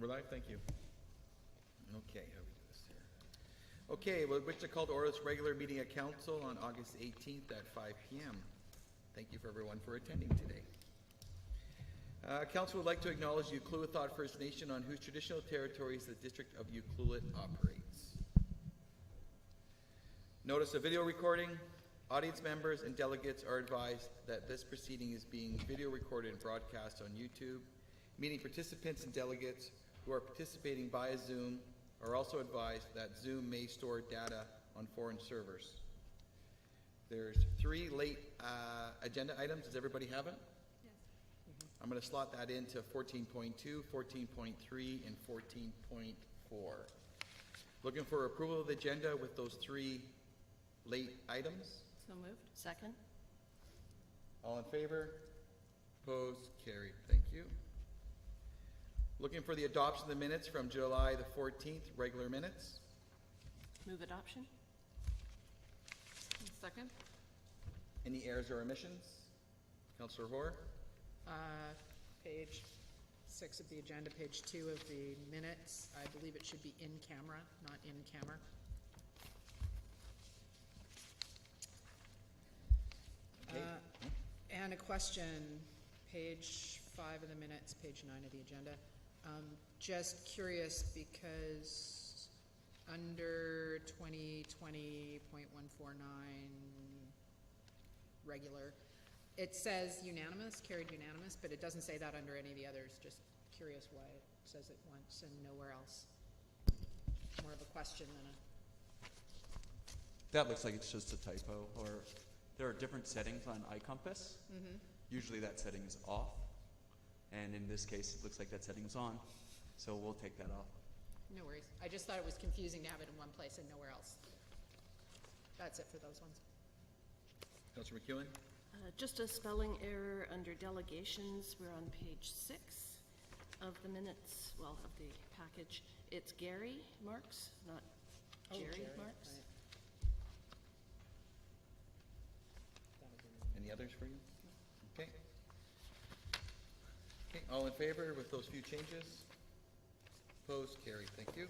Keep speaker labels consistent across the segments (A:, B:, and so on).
A: We're live, thank you. Okay, how do we do this here? Okay, we'll wish to call to order this regular meeting of council on August 18th at 5 p.m. Thank you for everyone for attending today. Council would like to acknowledge the Ucluelet First Nation on whose traditional territories the District of Ucluelet operates. Notice of video recording. Audience members and delegates are advised that this proceeding is being video recorded and broadcast on YouTube. Meeting participants and delegates who are participating via Zoom are also advised that Zoom may store data on foreign servers. There's 3 late agenda items. Does everybody have it?
B: Yes.
A: I'm going to slot that into 14.2, 14.3, and 14.4. Looking for approval of the agenda with those 3 late items.
B: So moved. Second.
A: All in favor? Opposed? Carried. Thank you. Looking for the adoption of the minutes from July the 14th, regular minutes.
B: Move adoption. Second.
A: Any errors or omissions? Councillor Hoare?
C: Page 6 of the agenda, page 2 of the minutes. I believe it should be in camera, not in camera.
A: Okay.
C: And a question, page 5 of the minutes, page 9 of the agenda. Just curious because under 2020.149 regular, it says unanimous, carried unanimous, but it doesn't say that under any of the others. Just curious why it says it once and nowhere else. More of a question than a...
D: That looks like it's just a typo, or there are different settings on iCompass.
C: Mm-hmm.
D: Usually that setting is off, and in this case it looks like that setting is on, so we'll take that off.
C: No worries. I just thought it was confusing to have it in one place and nowhere else. That's it for those ones.
A: Councillor McEwen?
B: Just a spelling error under delegations. We're on page 6 of the minutes, well, of the package. It's Gary Marks, not Jerry Marks.
C: Right.
A: Any others for you? Okay. Okay, all in favor with those few changes? Opposed? Carried. Thank you.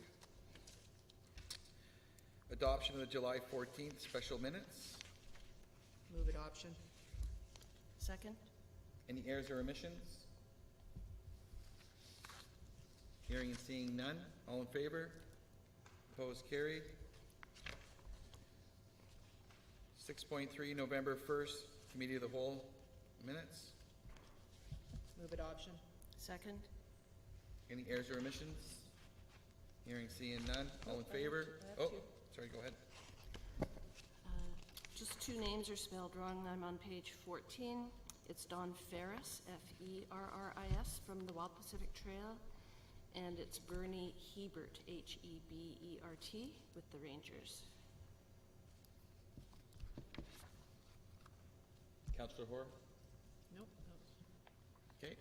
A: Adoption of the July 14th special minutes.
C: Move adoption.
B: Second.
A: Any errors or omissions? Hearing and seeing none. All in favor? Opposed? Carried. 6.3, November 1st, Committee of the Whole minutes.
C: Move adoption.
B: Second.
A: Any errors or omissions? Hearing, seeing none. All in favor? Oh, sorry, go ahead.
B: Just 2 names are spelled wrong. I'm on page 14. It's Don Ferris, F-E-R-R-I-S, from the Wild Pacific Trail. And it's Bernie Hebert, H-E-B-E-R-T, with the Rangers.
A: Councillor Hoare?
C: Nope.
A: Okay.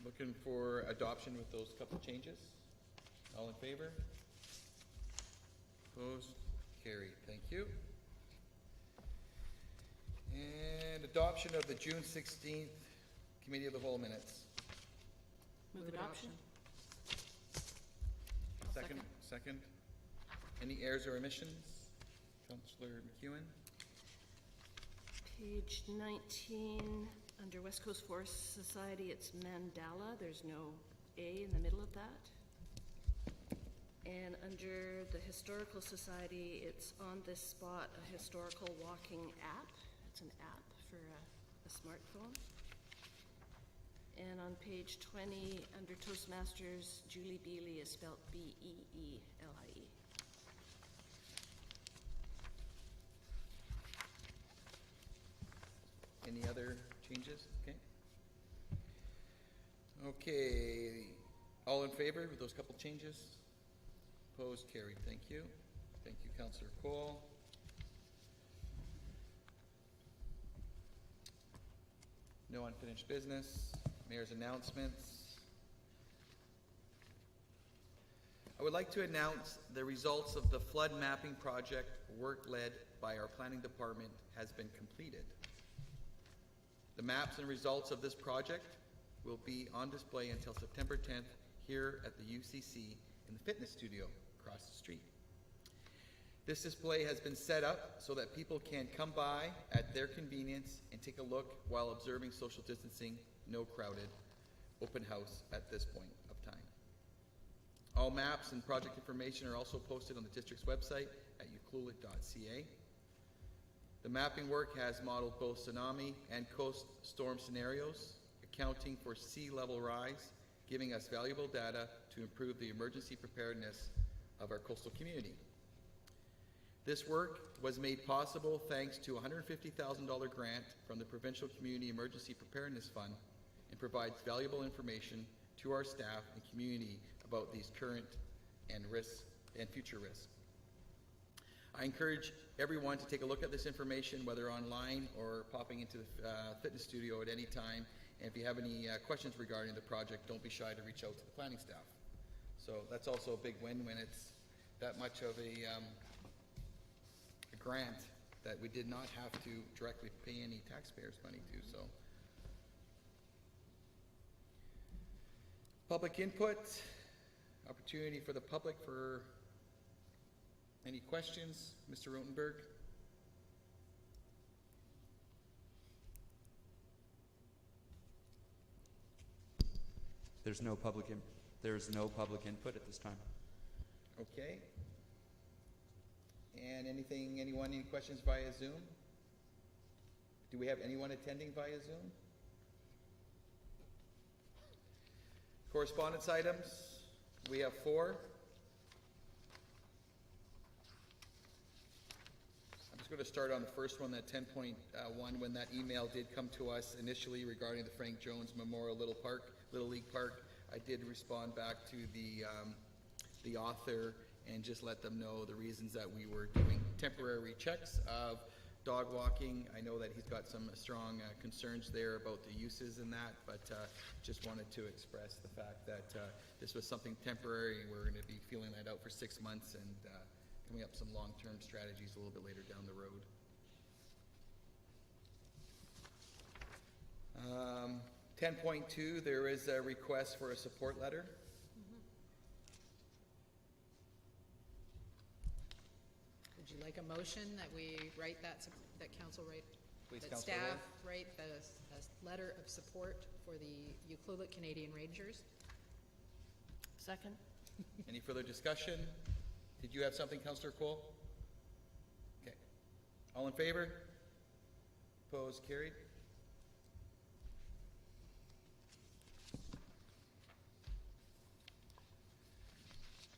A: Looking for adoption with those couple changes. All in favor? Opposed? Carried. Thank you. And adoption of the June 16th Committee of the Whole minutes.
B: Move adoption.
A: Second. Any errors or omissions? Councillor McEwen?
B: Page 19, under West Coast Forest Society, it's Mandala. There's no A in the middle of that. And under the Historical Society, it's on this spot, a historical walking app. It's an app for a smartphone. And on page 20, under Toastmasters, Julie Beely is spelled B-E-E-L-I-E.
A: Any other changes? Okay. Okay. All in favor with those couple changes? Opposed? Carried. Thank you. Thank you, Councillor Cole. No unfinished business. Mayor's announcements. I would like to announce the results of the flood mapping project work led by our planning department has been completed. The maps and results of this project will be on display until September 10th here at the UCC in the fitness studio across the street. This display has been set up so that people can come by at their convenience and take a look while observing social distancing, no crowded, open house at this point of time. All maps and project information are also posted on the district's website at ucluelet.ca. The mapping work has modeled both tsunami and coast storm scenarios, accounting for sea level rise, giving us valuable data to improve the emergency preparedness of our coastal community. This work was made possible thanks to a $150,000 grant from the Provincial Community Emergency Preparedness Fund and provides valuable information to our staff and community about these current and future risks. I encourage everyone to take a look at this information, whether online or popping into the fitness studio at any time. And if you have any questions regarding the project, don't be shy to reach out to the planning staff. So that's also a big win when it's that much of a grant that we did not have to directly pay any taxpayers' money to. So, public input, opportunity for the public for any questions, Mr. Rotenberg?
D: There's no public input at this time.
A: Okay. And anyone, any questions via Zoom? Do we have anyone attending via Zoom? Correspondence items, we have 4. I'm just going to start on the first one, that 10.1, when that email did come to us initially regarding the Frank Jones Memorial Little League Park. I did respond back to the author and just let them know the reasons that we were doing temporary checks of dog walking. I know that he's got some strong concerns there about the uses in that, but just wanted to express the fact that this was something temporary. We're going to be feeling that out for 6 months and coming up with some long-term strategies a little bit later down the road. 10.2, there is a request for a support letter.
C: Would you like a motion that we write that council write,
A: Please,
C: that
A: Councillor
C: staff
A: Wolf.
C: write a letter of support for the Ucluelet Canadian Rangers?
B: Second?
A: Any further discussion? Did you have something, Councillor Cole? Okay. All in favor? Opposed? Carried.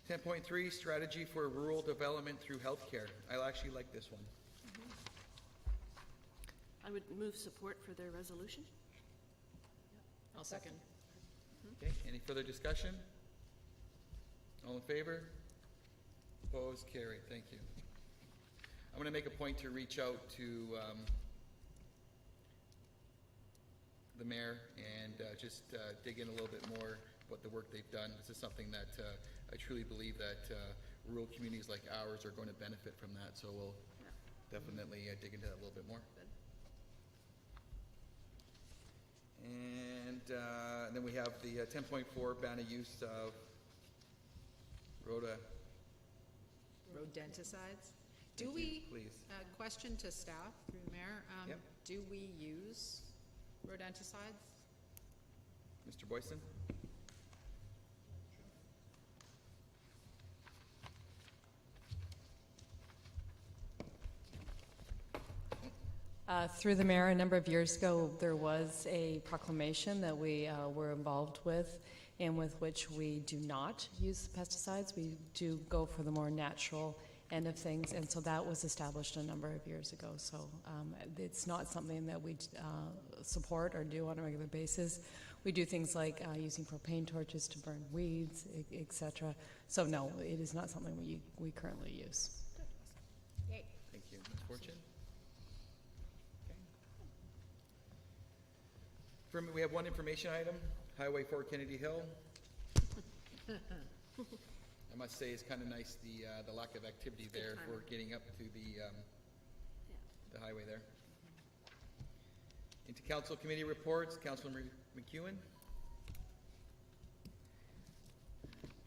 A: .3, strategy for rural development through healthcare. I actually like this one.
B: I would move support for their resolution.
C: I'll second.
A: Okay, any further discussion? All in favor? Opposed? Carried. Thank you. I'm going to make a point to reach out to the mayor and just dig in a little bit more what the work they've done. This is something that I truly believe that rural communities like ours are going to benefit from that, so we'll definitely dig into that a little bit more. And then we have the 10.4, ban of use of
C: Rodenticides. Do
A: Thank you,
C: we,
A: please.
C: question to staff through the mayor,
A: Yep.
C: do we use rodenticides?
A: Mr. Boyson?
E: Through the mayor, a number of years ago, there was a proclamation that we were involved with, and with which we do not use pesticides. We do go for the more natural end of things, and so that was established a number of years ago. So it's not something that we support or do on a regular basis. We do things like using propane torches to burn weeds, etc. So no, it is not something we currently use.
C: Yay.
A: Thank you. Ms. Fortune? We have one information item, Highway 4 Kennedy Hill. I must say it's kind of nice, the lack of activity there for getting up to the highway there. Into council committee reports, Councilor McEwen.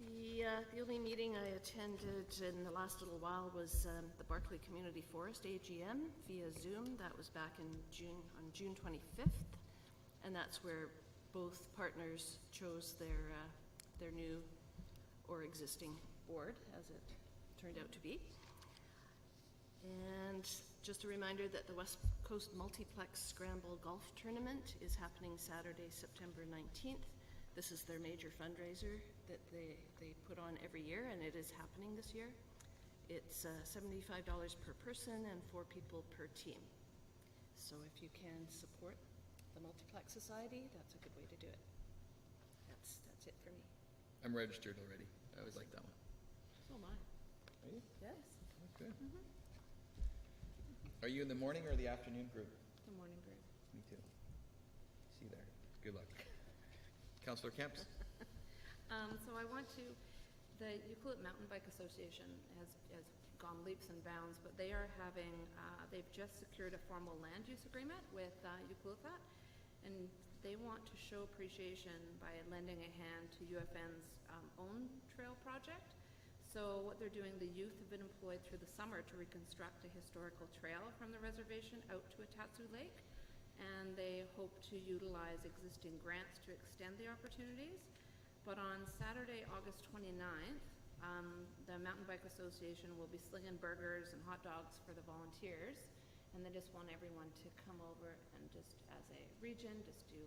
B: The only meeting I attended in the last little while was the Barclay Community Forest AGM via Zoom. That was back in on June 25th, and that's where both partners chose their new or existing board, as it turned out to be. And just a reminder that the West Coast Multiplex Scramble Golf Tournament is happening Saturday, September 19th. This is their major fundraiser that they put on every year, and it is happening this year. It's $75 per person and 4 people per team. So if you can support the Multiplex Society, that's a good way to do it. That's it for me.
A: I'm registered already. I always like that one.
B: So am I.
A: Are you?
B: Yes,
A: Good. Are you in the morning or the afternoon group?
B: the morning group.
A: Me too. See you there. Good luck. Councillor Kemps?
F: So I want to, the Euclid Mountain Bike Association has gone leaps and bounds, but they are having, they've just secured a formal land use agreement with Euclid, and they want to show appreciation by lending a hand to UFN's own trail project. So what they're doing, the youth have been employed through the summer to reconstruct a historical trail from the reservation out to Atatsu Lake, and they hope to utilize existing grants to extend the opportunities. But on Saturday, August 29th, the Mountain Bike Association will be slinging burgers and hot dogs for the volunteers, and they just want everyone to come over and just, as a region, just to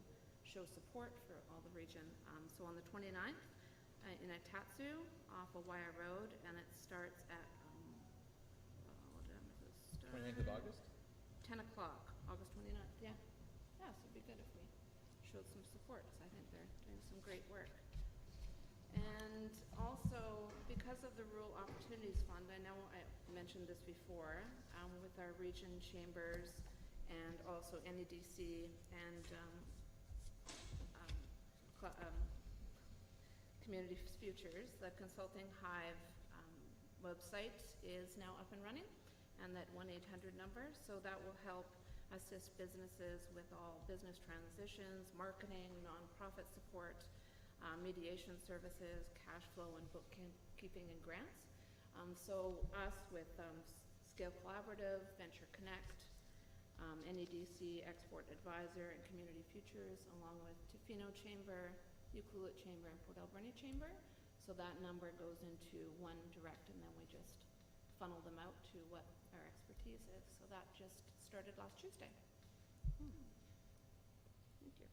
F: show support for all the region. So on the 29th, in Atatsu, off of Waya Road, and it starts at, what time does it start?
A: 29th of August?
F: 10 o'clock, August 29th, yeah. Yeah, so it'd be good if we showed some support, because I think they're doing some great work. And also, because of the Rural Opportunities Fund, I know I mentioned this before, with our region chambers and also NEDC and Community Futures, the Consulting Hive website is now up and running, and that 1-800 number, so that will help assist businesses with all business transitions, marketing, nonprofit support, mediation services, cash flow, and bookkeeping and grants. So us with Scale Collaborative, Venture Connect, NEDC, Export Advisor, and Community Futures, along with Tofino Chamber, Euclid Chamber, and Port Alberni Chamber. So that number goes into one direct, and then we just funnel them out to what our expertise is. So that just started last Tuesday. Thank you.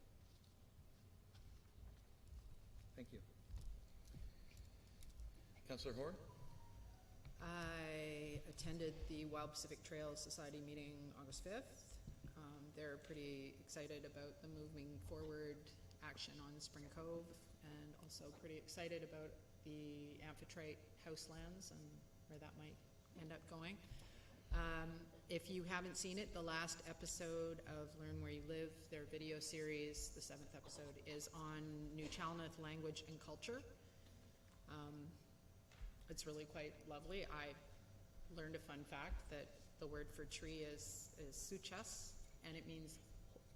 A: Thank you. Councillor Hoare?
C: I attended the Wild Pacific Trails Society meeting August 5th. They're pretty excited about the moving forward action on Spring Cove, and also pretty excited about the Amphitrite house lands and where that might end up going. If you haven't seen it, the last episode of Learn Where You Live, their video series, the 7th episode, is on New Chalmette language and culture. It's really quite lovely. I learned a fun fact that the word for tree is suchas, and it means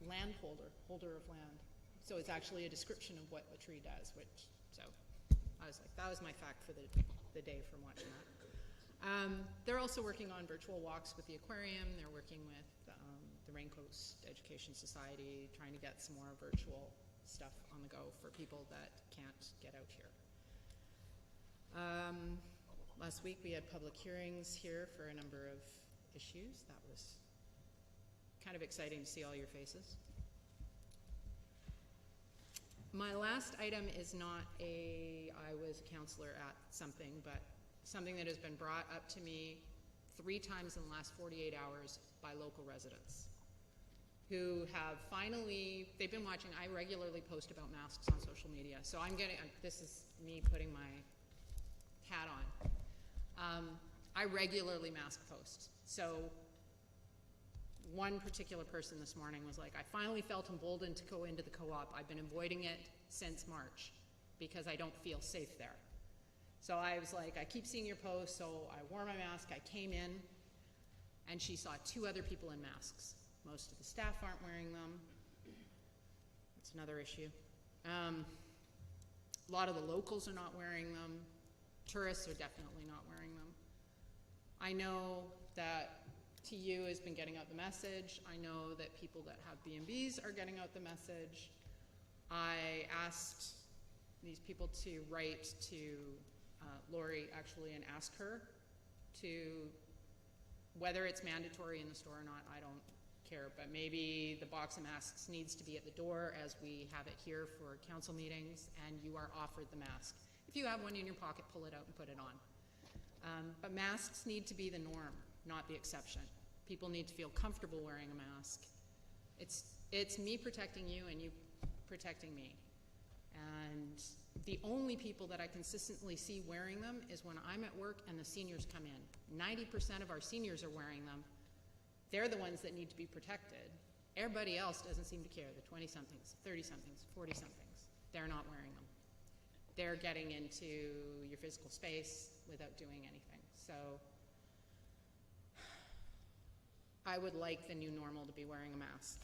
C: landholder, holder of land. So it's actually a description of what a tree does, so I was like, that was my fact for the day from watching that. They're also working on virtual walks with the aquarium. They're working with the Raincoast Education Society, trying to get some more virtual stuff on the go for people that can't get out here. Last week we had public hearings here for a number of issues. That was kind of exciting to see all your faces. My last item is not I was a counselor at something, but something that has been brought up to me 3 times in the last 48 hours by local residents who have finally, they've been watching. I regularly post about masks on social media, so this is me putting my hat on. I regularly mask post. So one particular person this morning was like, I finally felt emboldened to go into the co-op. I've been avoiding it since March because I don't feel safe there. So I was like, I keep seeing your posts, so I wore my mask. I came in, and she saw 2 other people in masks. Most of the staff aren't wearing them. That's another issue. A lot of the locals are not wearing them. Tourists are definitely not wearing them. I know that TU has been getting out the message. I know that people that have B&Bs are getting out the message. I asked these people to write to Lori actually and ask her to, whether it's mandatory in the store or not, I don't care, but maybe the box of masks needs to be at the door as we have it here for council meetings, and you are offered the mask. If you have one in your pocket, pull it out and put it on. But masks need to be the norm, not the exception. People need to feel comfortable wearing a mask. It's me protecting you and you protecting me. And the only people that I consistently see wearing them is when I'm at work and the seniors come in. 90% of our seniors are wearing them. They're the ones that need to be protected. Everybody else doesn't seem to care. The 20-somethings, 30-somethings, 40-somethings, they're not wearing them. They're getting into your physical space without doing anything. So I would like the new normal to be wearing a mask.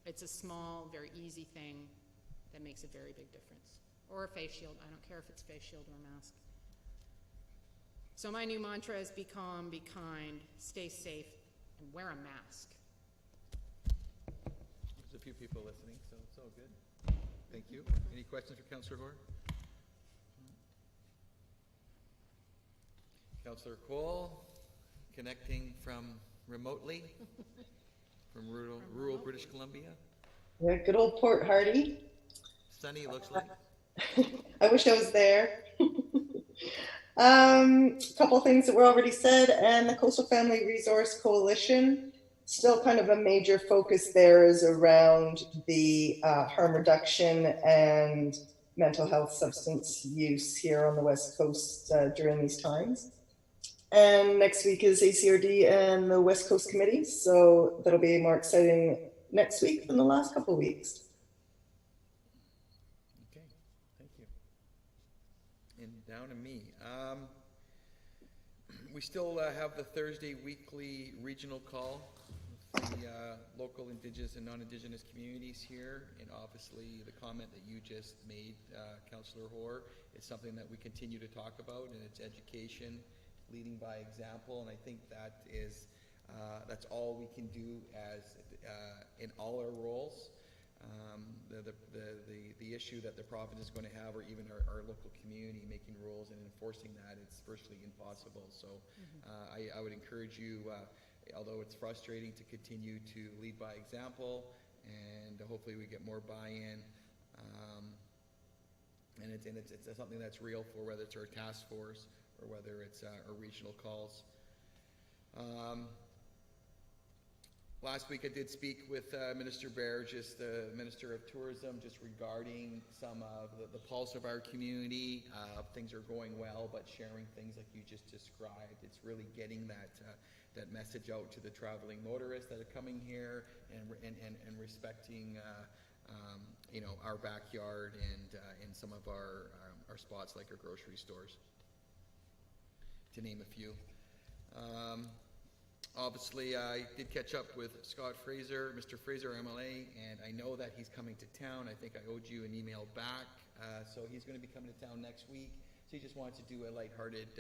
C: It's a small, very easy thing that makes a very big difference. Or a face shield. I don't care if it's a face shield or a mask. So my new mantra is be calm, be kind, stay safe, and wear a mask.
A: There's a few people listening, so it's all good. Thank you. Any questions for Councillor Hoare? Councillor Cole, connecting from remotely, from rural British Columbia.
G: Yeah, good old Port Hardy.
A: Sunny, looks like.
G: I wish I was there. A couple things that were already said, and the Coastal Family Resource Coalition, still kind of a major focus there is around the harm reduction and mental health substance use here on the West Coast during these times. And next week is ACRD and the West Coast Committee, so that'll be more exciting next week than the last couple of weeks.
A: Okay, thank you. And down to me. We still have the Thursday weekly regional call with the local Indigenous and non-Indigenous communities here, and obviously the comment that you just made, Councillor Hoare, is something that we continue to talk about, and it's education, leading by example, and I think that is that's all we can do as in all our roles. The issue that the province is going to have, or even our local community making rules and enforcing that, it's virtually impossible. So I would encourage you, although it's frustrating, to continue to lead by example, and hopefully we get more buy-in. And it's something that's real, for whether it's our task force or whether it's our regional calls. Last week I did speak with Minister Burgess, the Minister of Tourism, just regarding some of the pulse of our community. Things are going well, but sharing things like you just described, it's really getting that message out to the traveling motorists that are coming here, and respecting you know, our backyard and some of our spots like our grocery stores, to name a few. Obviously, I did catch up with Scott Fraser, Mr. Fraser, MLA, and I know that he's coming to town. I think I owed you an email back. So he's going to be coming to town next week. So he just wanted to do a lighthearted,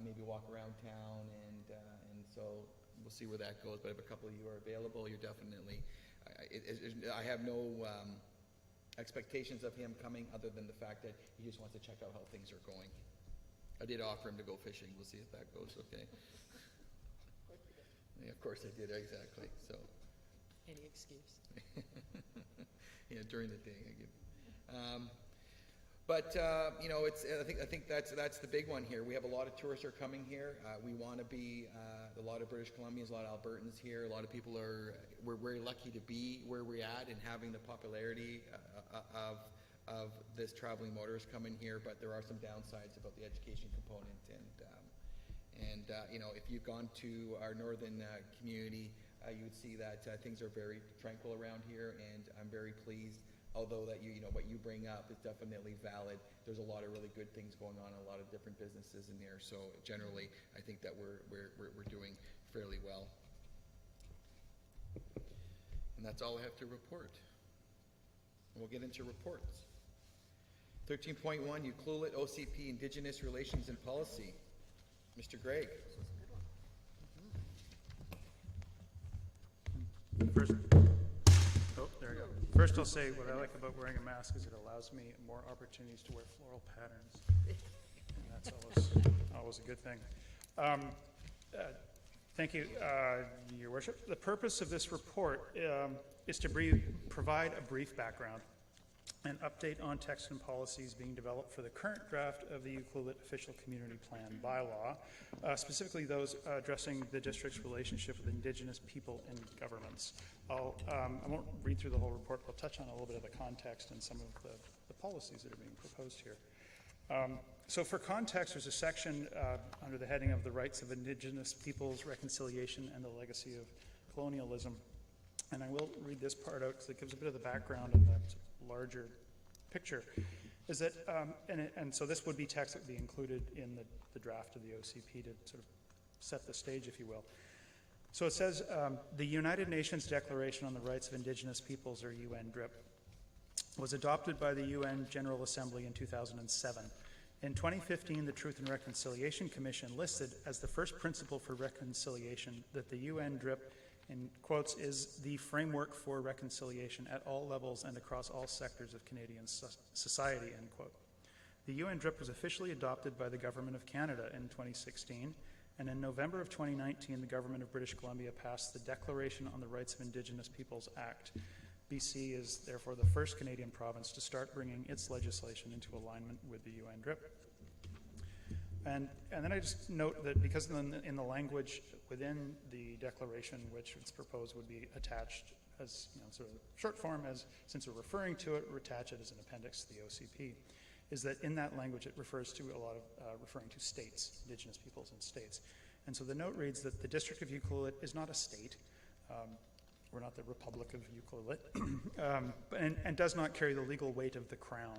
A: maybe walk around town, and so we'll see where that goes. But if a couple of you are available, you're definitely, I have no expectations of him coming, other than the fact that he just wants to check out how things are going. I did offer him to go fishing. We'll see if that goes okay. Yeah, of course I did, exactly. So.
C: Any excuse.
A: Yeah, during the day. You know, it's. I think that's the big one here. We have a lot of tourists are coming here. We want to be a lot of British Columbians, a lot of Albertans here. A lot of people are. We're very lucky to be where we're at and having the popularity of this traveling motorist coming here. But there are some downsides about the education component, and you know, if you've gone to our northern community, you would see that things are very tranquil around here, and I'm very pleased. Although that you know what you bring up is definitely valid. There's a lot of really good things going on, a lot of different businesses in there. So generally, I think that we're doing fairly well. And that's all I have to report. We'll get into reports. 13.1, Ucluelet OCP Indigenous Relations and Policy. Mr. Gregg.
H: First, oh, there we go. First, I'll say what I like about wearing a mask is it allows me more opportunities to wear floral patterns. And that's always a good thing. Thank you, Your Worship. The purpose of this report is to provide a brief background and update on text and policies being developed for the current draft of the Ucluelet Official Community Plan bylaw, specifically those addressing the district's relationship with Indigenous people and governments. I won't read through the whole report, but I'll touch on a little bit of the context and some of the policies that are being proposed here. So for context, there's a section under the heading of the Rights of Indigenous Peoples, Reconciliation, and the Legacy of Colonialism. And I will read this part out because it gives a bit of the background and the larger picture. Is that, and so this would be text that would be included in the draft of the OCP to sort of set the stage, if you will. So it says, the United Nations Declaration on the Rights of Indigenous Peoples, or UNDRIP, was adopted by the UN General Assembly in 2007. In 2015, the Truth and Reconciliation Commission listed as the first principle for reconciliation that the UNDRIP, in quotes, is the framework for reconciliation at all levels and across all sectors of Canadian society, end quote. The UNDRIP was officially adopted by the Government of Canada in 2016, and in November of 2019, the Government of British Columbia passed the Declaration on the Rights of Indigenous Peoples Act. BC is therefore the first Canadian province to start bringing its legislation into alignment with the UNDRIP. And then I just note that because in the language within the declaration, which it's proposed would be attached as, sort of short form, as since we're referring to it, we're attach it as an appendix to the OCP, is that in that language it refers to a lot of referring to states, Indigenous peoples and states. And so the note reads that the District of Ucluelet is not a state. We're not the Republic of Ucluelet, and does not carry the legal weight of the Crown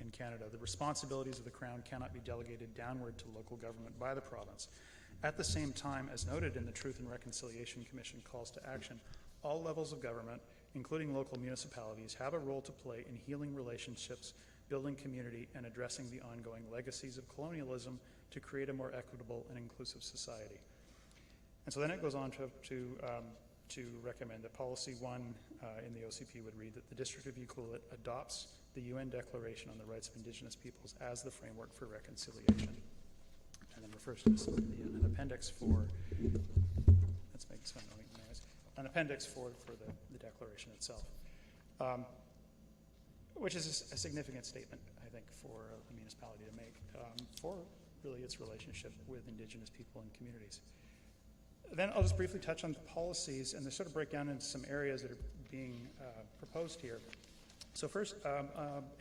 H: in Canada. The responsibilities of the Crown cannot be delegated downward to local government by the province. At the same time, as noted in the Truth and Reconciliation Commission calls to action, all levels of government, including local municipalities, have a role to play in healing relationships, building community, and addressing the ongoing legacies of colonialism to create a more equitable and inclusive society. And so then it goes on to recommend that Policy 1 in the OCP would read that the District of Ucluelet adopts the UN Declaration on the Rights of Indigenous Peoples as the framework for reconciliation, and then refers to this as an appendix for, let's make some noise, an appendix for the declaration itself, which is a significant statement, I think, for the municipality to make for really its relationship with Indigenous people and communities. Then I'll just briefly touch on the policies, and they sort of break down into some areas that are being proposed here. So first,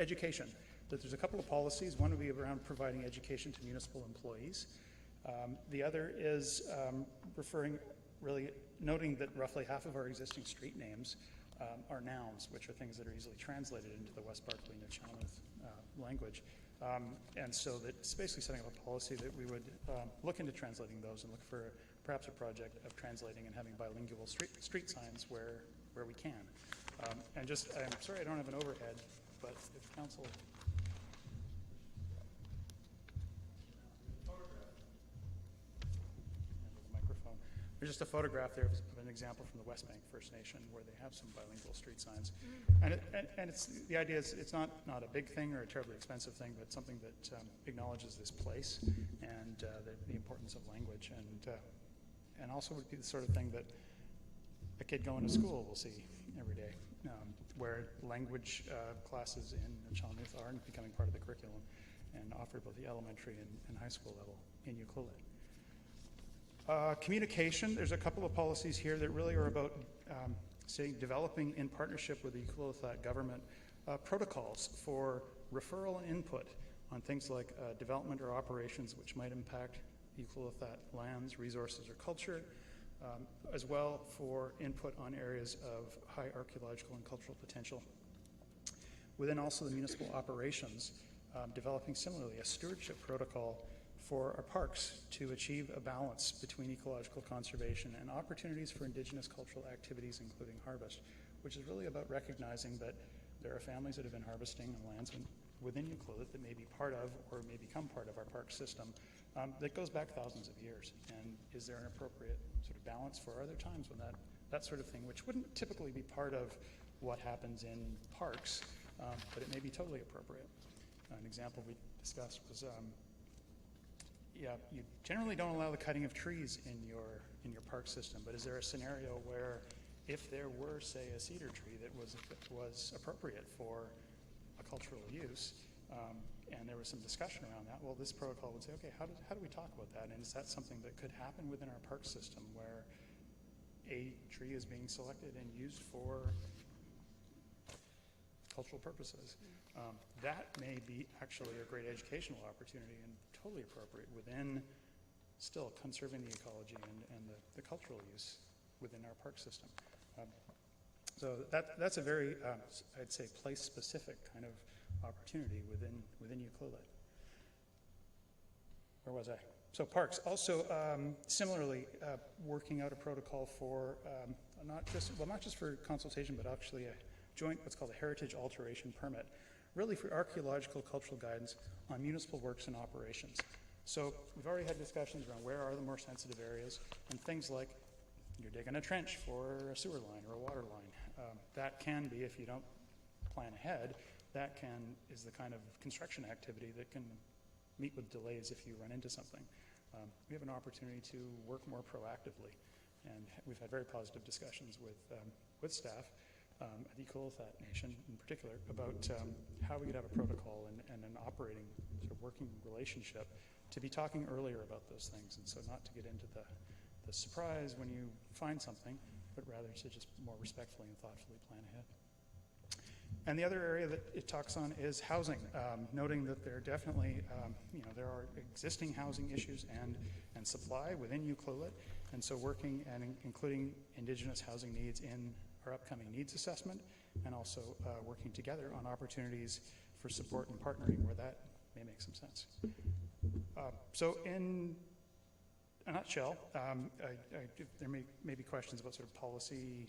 H: education. There's a couple of policies. One would be around providing education to municipal employees. The other is noting that roughly half of our existing street names are nouns, which are things that are easily translated into the West Barclay Nuu-chah-nulth language. And so that's basically setting up a policy that we would look into translating those and look for perhaps a project of translating and having bilingual street signs where we can. And just, I'm sorry I don't have an overhead, but if council... Microphone. There's just a photograph there of an example from the West Bank First Nation where they have some bilingual street signs. And it's, the idea is it's not a big thing or a terribly expensive thing, but something that acknowledges this place and the importance of language, and also would be the sort of thing that a kid going to school will see every day, where language classes in Nuu-chah-nulth are becoming part of the curriculum and offered both the elementary and high school level in Ucluelet. Communication, there's a couple of policies here that really are about developing in partnership with the Ucluelet government protocols for referral and input on things like development or operations which might impact Ucluelet lands, resources, or culture, as well for input on areas of high archaeological and cultural potential. Within also the municipal operations, developing similarly a stewardship protocol for our parks to achieve a balance between ecological conservation and opportunities for Indigenous cultural activities, including harvest, which is really about recognizing that there are families that have been harvesting on lands within Ucluelet that may be part of or may become part of our park system that goes back thousands of years? And is there an appropriate sort of balance for other times when that sort of thing, which wouldn't typically be part of what happens in parks, but it may be totally appropriate? An example we discussed was, you generally don't allow the cutting of trees in your park system, but is there a scenario where if there were, say, a cedar tree that was appropriate for a cultural use, and there was some discussion around that, well, this protocol would say, okay, how do we talk about that? And is that something that could happen within our park system where a tree is being selected and used for cultural purposes? That may be actually a great educational opportunity and totally appropriate within still conserving the ecology and the cultural use within our park system. So that's a very, I'd say, place-specific kind of opportunity within Ucluelet. Where was I? So parks, also similarly working out a protocol for not just for consultation, but actually a joint, what's called a heritage alteration permit, really for archaeological cultural guidance on municipal works and operations. So we've already had discussions around where are the more sensitive areas, and things like you're digging a trench for a sewer line or a water line. That can be, if you don't plan ahead, is the kind of construction activity that can meet with delays if you run into something. We have an opportunity to work more proactively, and we've had very positive discussions with staff at the Equalithat Nation in particular about how we could have a protocol and an operating sort of working relationship to be talking earlier about those things, and so not to get into the surprise when you find something, but rather to just more respectfully and thoughtfully plan ahead. And the other area that it talks on is housing, noting that there are definitely, there are existing housing issues and supply within Ucluelet, and so working and including Indigenous housing needs in our upcoming needs assessment, and also working together on opportunities for support and partnering where that may make some sense. So in a nutshell, there may be questions about sort of policy,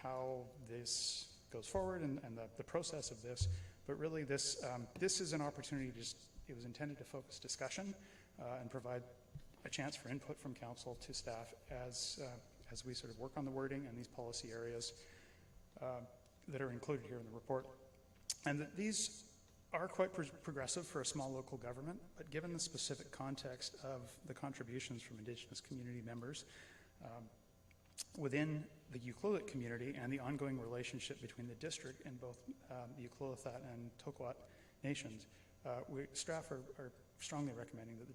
H: how this goes forward and the process of this, but really this is an opportunity it was intended to focus discussion and provide a chance for input from council to staff as we sort of work on the wording and these policy areas that are included here in the report. And that these are quite progressive for a small local government, but given the specific context of the contributions from Indigenous community members within the Ucluelet community and the ongoing relationship between the district and both the Ucluelethat and Tokwat nations, staff are strongly recommending that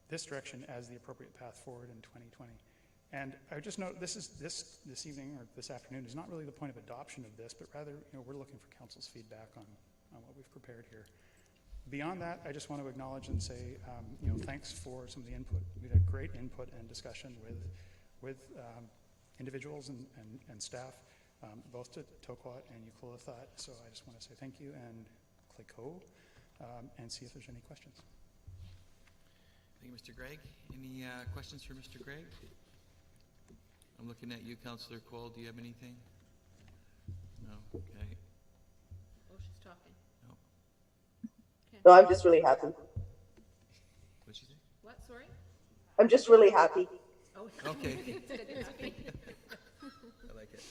H: this direction as the appropriate path forward in 2020. And I would just note this evening or this afternoon is not really the point of adoption of this, but rather we're looking for council's feedback on what we've prepared here. Beyond that, I just want to acknowledge and say thanks for some of the input. We've had great input and discussion with individuals and staff, both to Tokwat and Ucluelethat. So I just want to say thank you and Clayco, and see if there's any questions.
A: Thank you, Mr. Gregg. Any questions for Mr. Gregg? I'm looking at you, Councillor Cole. Do you have anything? No? Okay.
F: Oh, she's talking.
A: No.
F: Can't-
G: No, I'm just really happy.
A: What'd she say?
F: What, sorry?
G: I'm just really happy.
F: Oh,
A: Okay.
F: it's good to happy.
A: I like it.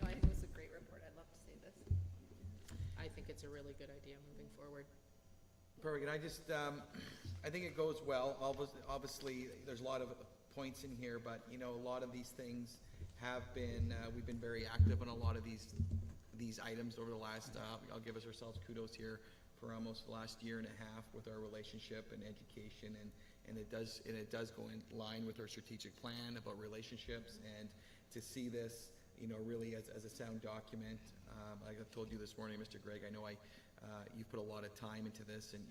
F: No, I think it's a great report. I'd love to see this.
C: I think it's a really good idea moving forward.
A: Perfect. And I just, I think it goes well. Obviously, there's a lot of points in here, but a lot of these things have been, we've been very active on a lot of these items over the last, I'll give ourselves kudos here for almost the last year and a half with our relationship and education, and it does go in line with our strategic plan about relationships, and to see this, really as a sound document. Like I told you this morning, Mr. Gregg, I know you put a lot of time into this and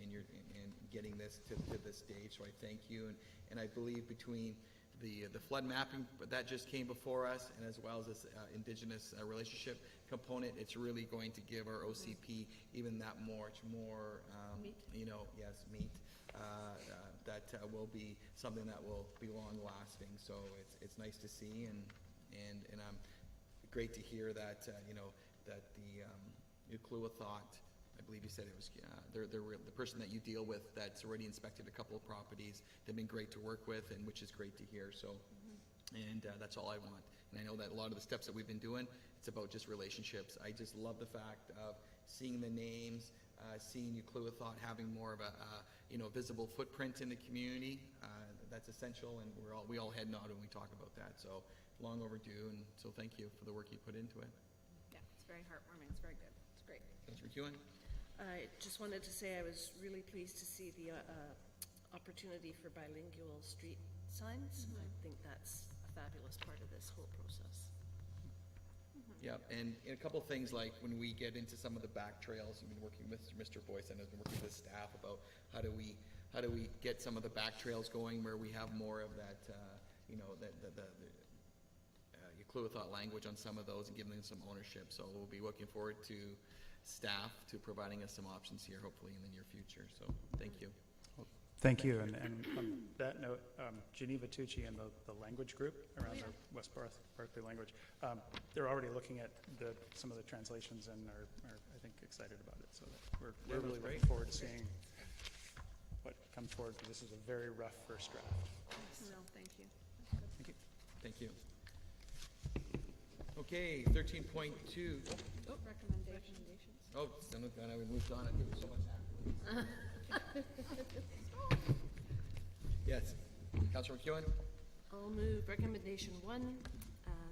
A: getting this to this stage, so I thank you. And I believe between the flood mapping that just came before us, and as well as this Indigenous relationship component, it's really going to give our OCP even that much more,
F: Meat.
A: meat. That will be something that will be long lasting. So it's nice to see, and great to hear that that Uklua Thought, I believe you said it was, they're the person that you deal with that's already inspected a couple of properties. They've been great to work with, and which is great to hear, so. And that's all I want. And I know that a lot of the steps that we've been doing, it's about just relationships. I just love the fact of seeing the names, seeing Uklua Thought having more of a, visible footprint in the community. That's essential, and we all head nod when we talk about that. So long overdue, and so thank you for the work you put into it.
F: Yeah, it's very heartwarming, it's very good, it's great.
A: Councillor McEwen?
B: I just wanted to say I was really pleased to see the opportunity for bilingual street signs. I think that's a fabulous part of this whole process.
A: Yeah, and a couple of things like when we get into some of the back trails, you've been working with Mr. Boyce and I've been working with staff about how do we get some of the back trails going where we have more of that, Uklua Thought language on some of those and giving them some ownership. So we'll be looking forward to staff to providing us some options here, hopefully in the near future. So thank you.
H: Thank you, and on that note, Geneva Tucci and the language group around the West Berkeley language, they're already looking at some of the translations and are I think, excited about it. So that we're really looking forward to seeing what comes forward, because this is a very rough first draft.
F: No, thank you.
H: Thank you.
A: Thank you. Okay, 13.2.
F: Recommendations.
A: Oh, we moved on. I think there's so much happening. Yes, Councillor McEwen?
B: I'll move recommendation 1,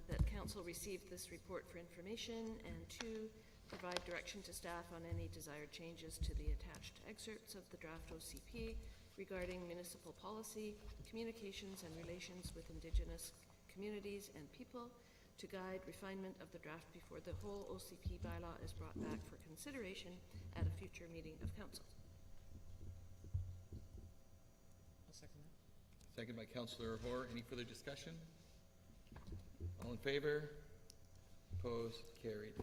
B: that council receive this report for information, and 2, provide direction to staff on any desired changes to the attached excerpts of the draft OCP regarding municipal policy, communications and relations with Indigenous communities and people to guide refinement of the draft before the whole OCP bylaw is brought back for consideration at a future meeting of council.
C: I'll second that.
A: Second by Councillor Hoare. Any further discussion? All in favor? Opposed? Carried.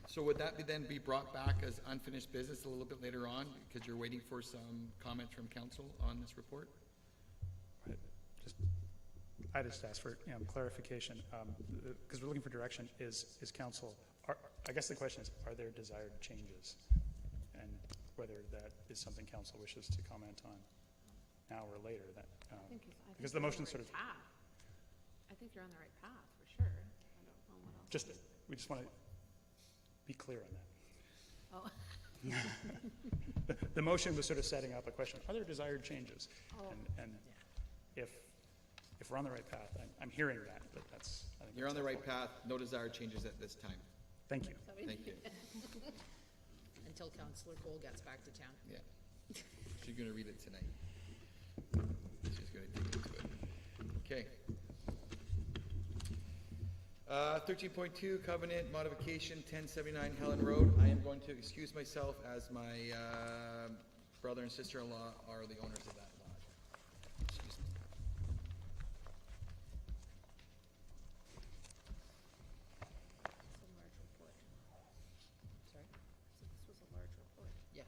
A: So would that then be brought back as unfinished business a little bit later on because you're waiting for some comments from council on this report?
H: Right. I just asked for clarification because we're looking for direction. Is council? I guess the question is, are there desired changes, and whether that is something council wishes to comment on now or later. That because the motion sort of.
F: I think you're on the right path for sure. I don't know what else.
H: We just want to be clear on that.
F: Oh.
H: The motion was sort of setting up a question: are there desired changes?
F: Oh.
H: And if we're on the right path, I'm hearing that, but that's. I think
A: You're on the right path. No desired changes at this time.
H: Thank you.
A: Thank you.
C: Until Councillor Cole gets back to town.
A: Yeah. She's going to read it tonight. She's going to dig into it. Okay. 13.2, Covenant Modification, 1079 Helen Road. I am going to excuse myself as my brother and sister-in-law are the owners of that lot. Excuse me.
F: It's a large report.
C: Sorry?
F: So this was a large report.
C: Yeah.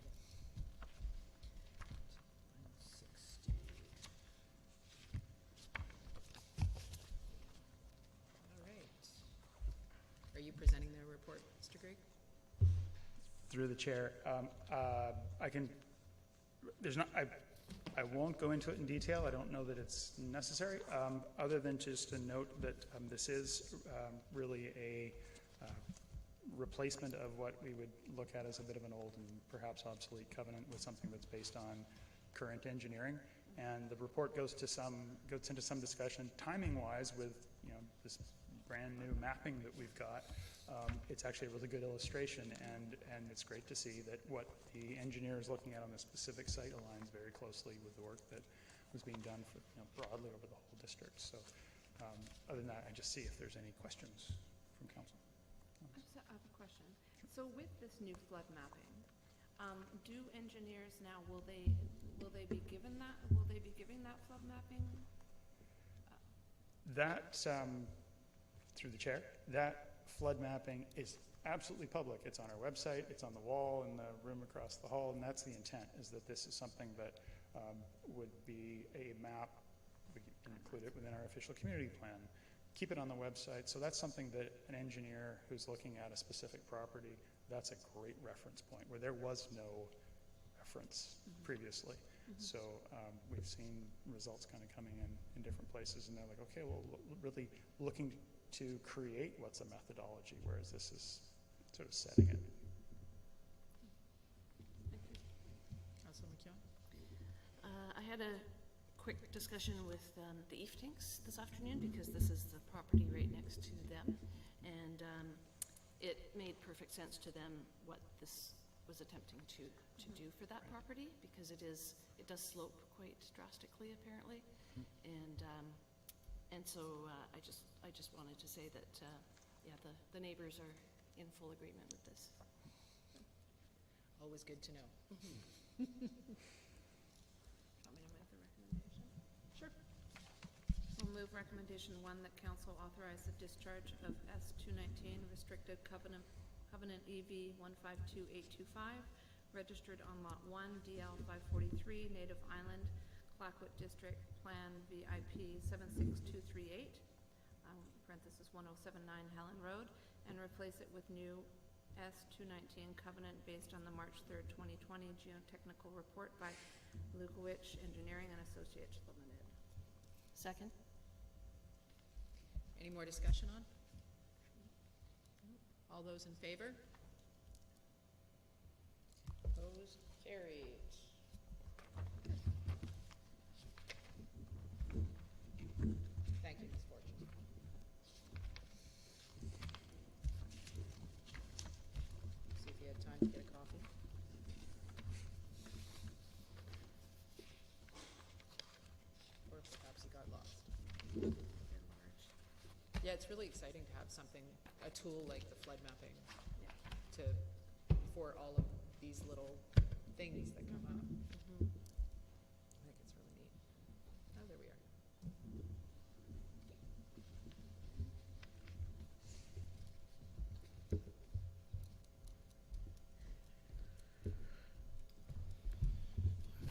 C: 60. All right. Are you presenting the report, Mr. Grigg?
H: Through the chair, I can. There's not. I won't go into it in detail. I don't know that it's necessary, other than just to note that this is really a replacement of what we would look at as a bit of an old and perhaps obsolete covenant with something that's based on current engineering. And the report goes into some discussion timing-wise with this brand new mapping that we've got. It's actually a really good illustration, and it's great to see that what the engineer is looking at on the specific site aligns very closely with the work that was being done for broadly over the whole district. So other than that, I just see if there's any questions from council.
F: I just have a question. So with this new flood mapping, do engineers now, will they be given that flood mapping?
H: That, through the chair, that flood mapping is absolutely public. It's on our website, it's on the wall in the room across the hall, and that's the intent, is that this is something that would be a map. We can include it within our official community plan, keep it on the website. So that's something that an engineer who's looking at a specific property, that's a great reference point, where there was no reference previously. So we've seen results kind of coming in different places, and they're like, okay, well, really looking to create what's a methodology, whereas this is sort of setting it.
C: Councilor McKeown?
B: I had a quick discussion with the Eeftinks this afternoon, because this is the property right next to them. And it made perfect sense to them what this was attempting to do for that property, because it does slope quite drastically, apparently. And so I just wanted to say that, yeah, the neighbors are in full agreement with this.
C: Always good to know.
F: Want me to move the recommendation?
C: Sure.
F: We'll move recommendation 1 that council authorize the discharge of S-219 restricted covenant EV 152825, registered on Lot 1, DL 543, Native Island, Clayoquot District, Plan VIP 76238, parenthesis 1079 Helen Road, and replace it with new S-219 covenant based on the March 3rd, 2020 geotechnical report by Lukowich Engineering and Associates Limited.
B: Second?
C: Any more discussion on? All those in favor? Opposed? Carried. Thank you, Ms. Fortune. See if you had time to get a coffee. Or perhaps you got lost. Yeah, it's really exciting to have something, a tool like the flood mapping, for all of these little things that come up. I think it's really neat. Oh, there we are.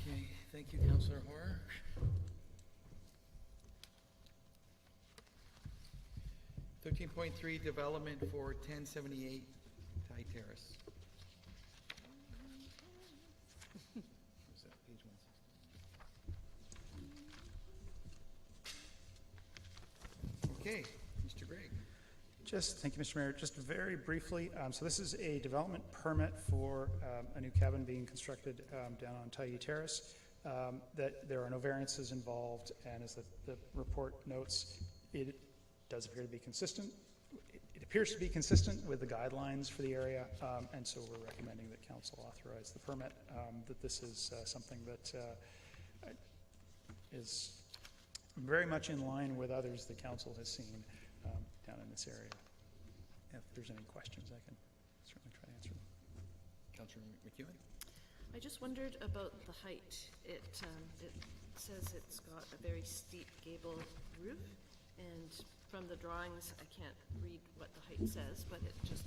A: Okay, thank you, Councillor Hoare. 13.3, development for 1078 Thai Terrace. What's that, page 160? Okay, Mr. Gregg.
H: Thank you, Mr. Mayor. Just very briefly, so this is a development permit for a new cabin being constructed down on Thai Terrace. That there are no variances involved, and as the report notes, it does appear to be consistent. It appears to be consistent with the guidelines for the area, and so we're recommending that council authorize the permit, that this is something that is very much in line with others the council has seen down in this area. If there's any questions, I can certainly try to answer them.
A: Councillor McEwen?
B: I just wondered about the height. It says it's got a very steep gable roof, and from the drawings, I can't read what the height says, but it just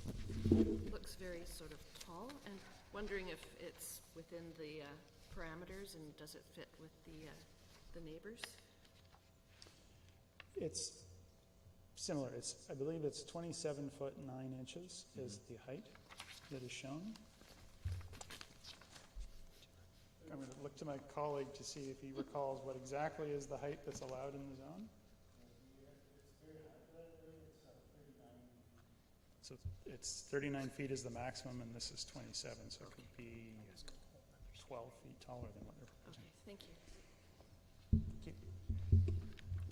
B: looks very sort of tall, and wondering if it's within the parameters, and does it fit with the neighbors?
H: It's similar. I believe it's 27 foot 9 inches is the height that is shown. I'm going to look to my colleague to see if he recalls what exactly is the height that's allowed in the zone. So it's 39 feet is the maximum, and this is 27, so it could be 12 feet taller than what they're proposing.
B: Okay, thank you.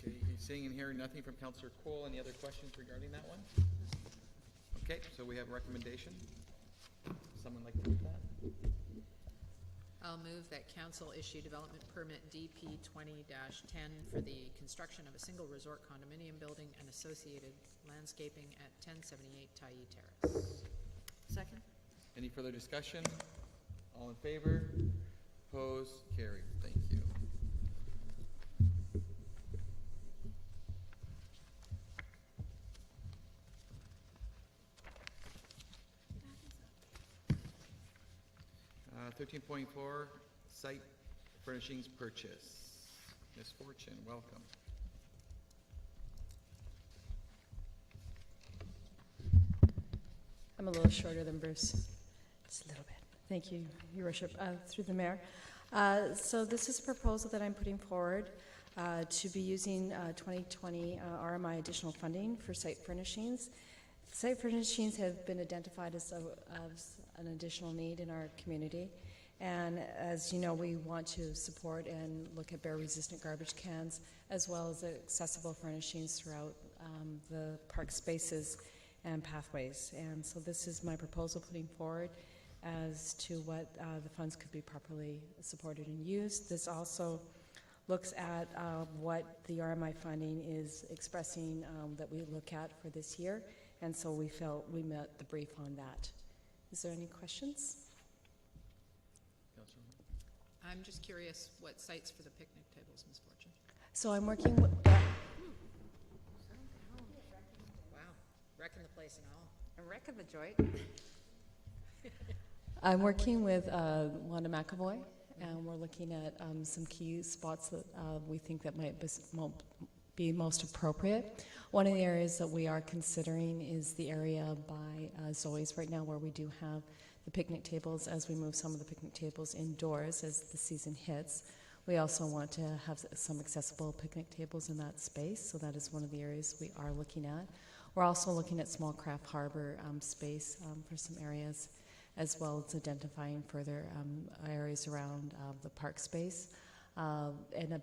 A: Okay, seeing and hearing nothing from Councillor Cole. Any other questions regarding that one? Okay, so we have a recommendation. Someone like to move that?
C: I'll move that council issue development permit DP 20-10 for the construction of a single resort condominium building and associated landscaping at 1078 Thai Terrace.
B: Second?
A: Any further discussion? All in favor? Opposed? Carried. Thank you. Uh, 13.4, site furnishings purchase. Ms. Fortune, welcome.
E: I'm a little shorter than Bruce. Just a little bit. Thank you, Your Worship, through the Mayor. So this is a proposal that I'm putting forward to be using 2020 RMI additional funding for site furnishings. Site furnishings have been identified as an additional need in our community. And as you know, we want to support and look at bear-resistant garbage cans, as well as accessible furnishings throughout the park spaces and pathways. And so this is my proposal putting forward as to what the funds could be properly supported and used. This also looks at what the RMI funding is expressing that we look at for this year. And so we felt we met the brief on that. Is there any questions?
C: I'm just curious what sites for the picnic tables, Ms. Fortune?
E: So I'm working with,
C: Wow, wrecking the place and all.
F: A wreck of the joint.
E: I'm working with Wanda McAvoy, and we're looking at some key spots that we think that might be most appropriate. One of the areas that we are considering is the area by Zoe's right now, where we do have the picnic tables, as we move some of the picnic tables indoors as the season hits. We also want to have some accessible picnic tables in that space, so that is one of the areas we are looking at. We're also looking at small craft harbor space for some areas, as well as identifying further areas around the park space. Edna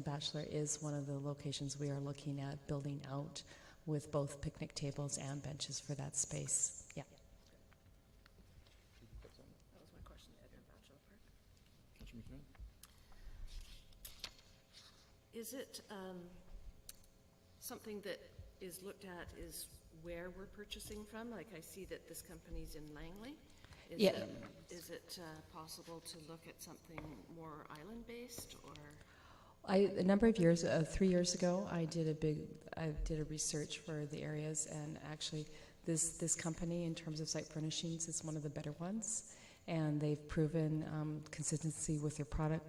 E: Bachelor is one of the locations we are looking at building out with both picnic tables and benches for that space. Yeah.
B: That was my question, Edna Bachelor Park.
A: Councillor McEwen?
B: Is it something that is looked at is where we're purchasing from? Like I see that this company's in Langley.
E: Yeah.
B: Is it possible to look at something more island-based, or?
E: A number of years, 3 years ago, I did a research for the areas, and actually this company in terms of site furnishings is one of the better ones, and they've proven consistency with their product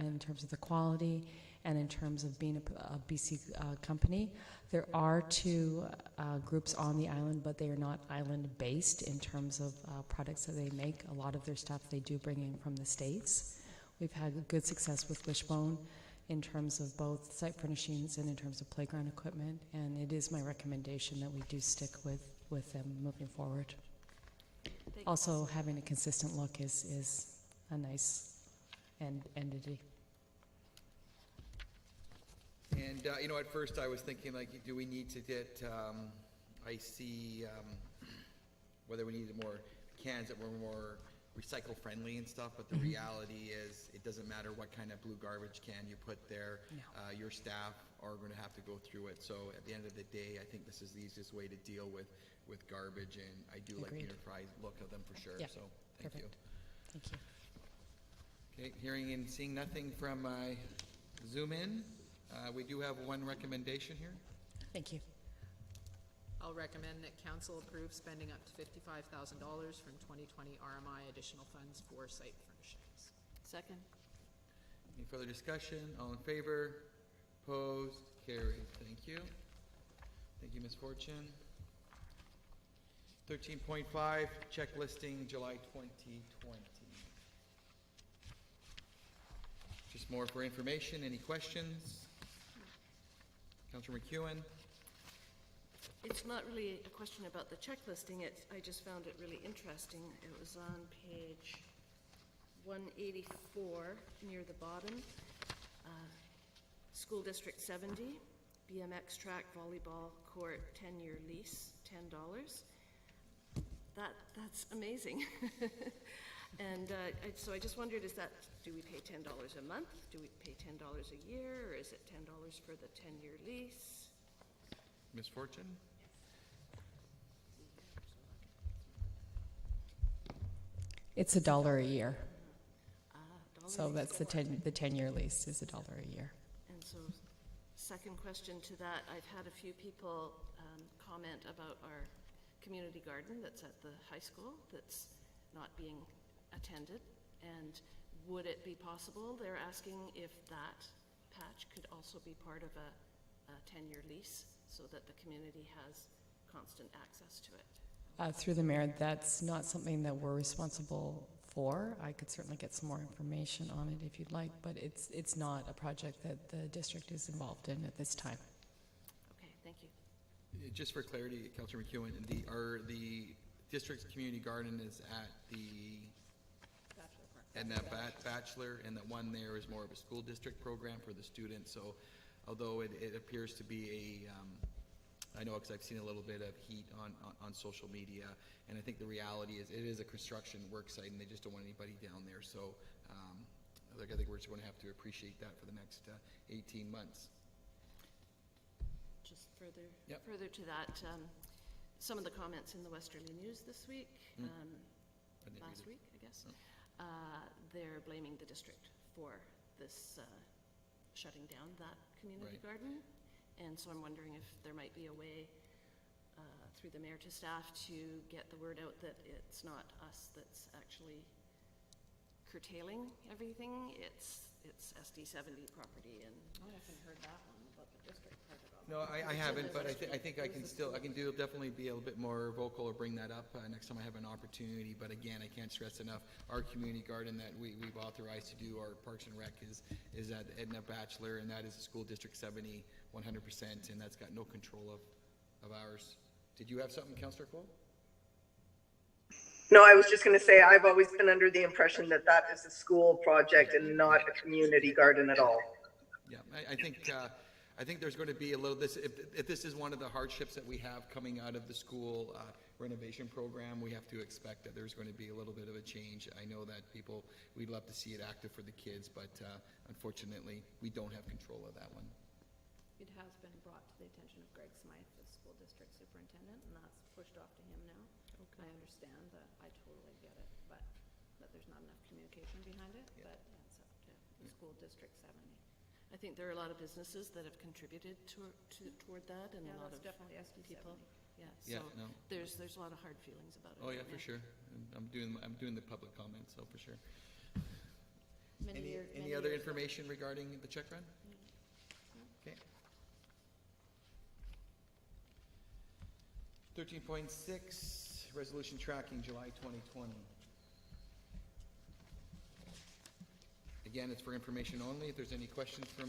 E: in terms of the quality and in terms of being a BC company. There are two groups on the island, but they are not island-based in terms of products that they make. A lot of their stuff they do bring in from the States. We've had good success with Wishbone in terms of both site furnishings and in terms of playground equipment, and it is my recommendation that we do stick with them moving forward. Also, having a consistent look is a nice entity.
A: And, you know, at first I was thinking, like, do we need to get, I see, whether we needed more cans that were more recycle friendly and stuff, but the reality is it doesn't matter what kind of blue garbage can you put there. Your staff are going to have to go through it. So at the end of the day, I think this is the easiest way to deal with garbage, and I do like the
E: Agreed.
A: enterprise look of them for sure.
E: Yeah,
A: So thank you.
E: perfect. Thank you.
A: Okay, hearing and seeing nothing from Zoom in, we do have one recommendation here.
E: Thank you.
C: I'll recommend that council approve spending up to $55,000 from 2020 RMI additional funds for site furnishings.
B: Second.
A: Any further discussion? All in favor? Opposed? Carried. Thank you. Thank you, Ms. Fortune. 13.5, check listing July 2020. Just more for information. Any questions? Councillor McEwen?
B: It's not really a question about the check listing. I just found it really interesting. It was on page 184, near the bottom. School District 70, BMX track, volleyball court, 10-year lease, $10. That's amazing. And so I just wondered, do we pay $10 a month? Do we pay $10 a year? Or is it $10 for the 10-year lease?
A: Ms. Fortune?
E: It's $1 a year. So
B: $1
E: that's the 10-year lease is $1 a year.
B: And so, second question to that, I've had a few people comment about our community garden that's at the high school that's not being attended. And would it be possible, they're asking if that patch could also be part of a 10-year lease so that the community has constant access to it?
E: through the mayor, that's not something that we're responsible for. I could certainly get some more information on it if you'd like, but it's not a project that the district is involved in at this time.
B: Okay, thank you.
A: Just for clarity, Councillor McEwen, the district's community garden is at the, and that bachelor, and that one there is more of a school district program for the students. So although it appears to be I know because I've seen a little bit of heat on social media, and I think the reality is it is a construction work site, and they just don't want anybody down there. So I think we're just going to have to appreciate that for the next 18 months.
B: Just further,
A: Yep.
B: further to that, some of the comments in the Westerly News this week,
A: I didn't read
B: last
A: it.
B: week, I guess, they're blaming the district for this shutting down that community
A: Right.
B: garden. And so I'm wondering if there might be a way through the mayor to staff to get the word out that it's not us that's actually curtailing everything. It's SD 70 property, and
F: I haven't heard that one about the district part at all.
A: No, I haven't, but I think I can definitely be a little bit more vocal or bring that up next time I have an opportunity. But again, I can't stress enough, our community garden that we've authorized to do, our Parks and Rec is at Edna Bachelor, and that is a school district 70, 100%, and that's got no control of ours. Did you have something, Councillor Cole?
G: No, I was just going to say, I've always been under the impression that that is a school project and not a community garden at all.
A: Yeah, I think there's going to be a little, if this is one of the hardships that we have coming out of the school renovation program, we have to expect that there's going to be a little bit of a change. I know that we'd love to see it active for the kids, but unfortunately, we don't have control of that one.
F: It has been brought to the attention of Greg Smythe, the school district superintendent, and that's pushed off to him now. I understand that, I totally get it, but that there's not enough communication behind it, but it's up to the school district 70.
B: I think there are a lot of businesses that have contributed toward that, and
F: Yeah,
B: a lot
F: that's
B: of
F: definitely SD
B: people.
F: 70.
B: Yeah,
A: Yeah,
B: so
A: no.
B: there's a lot of hard feelings about it.
A: Oh, yeah, for sure. And I'm doing the public comments, so for sure. Any other information regarding the check run? Okay. 13.6, resolution tracking July 2020. Again, it's for information only. If there's any questions from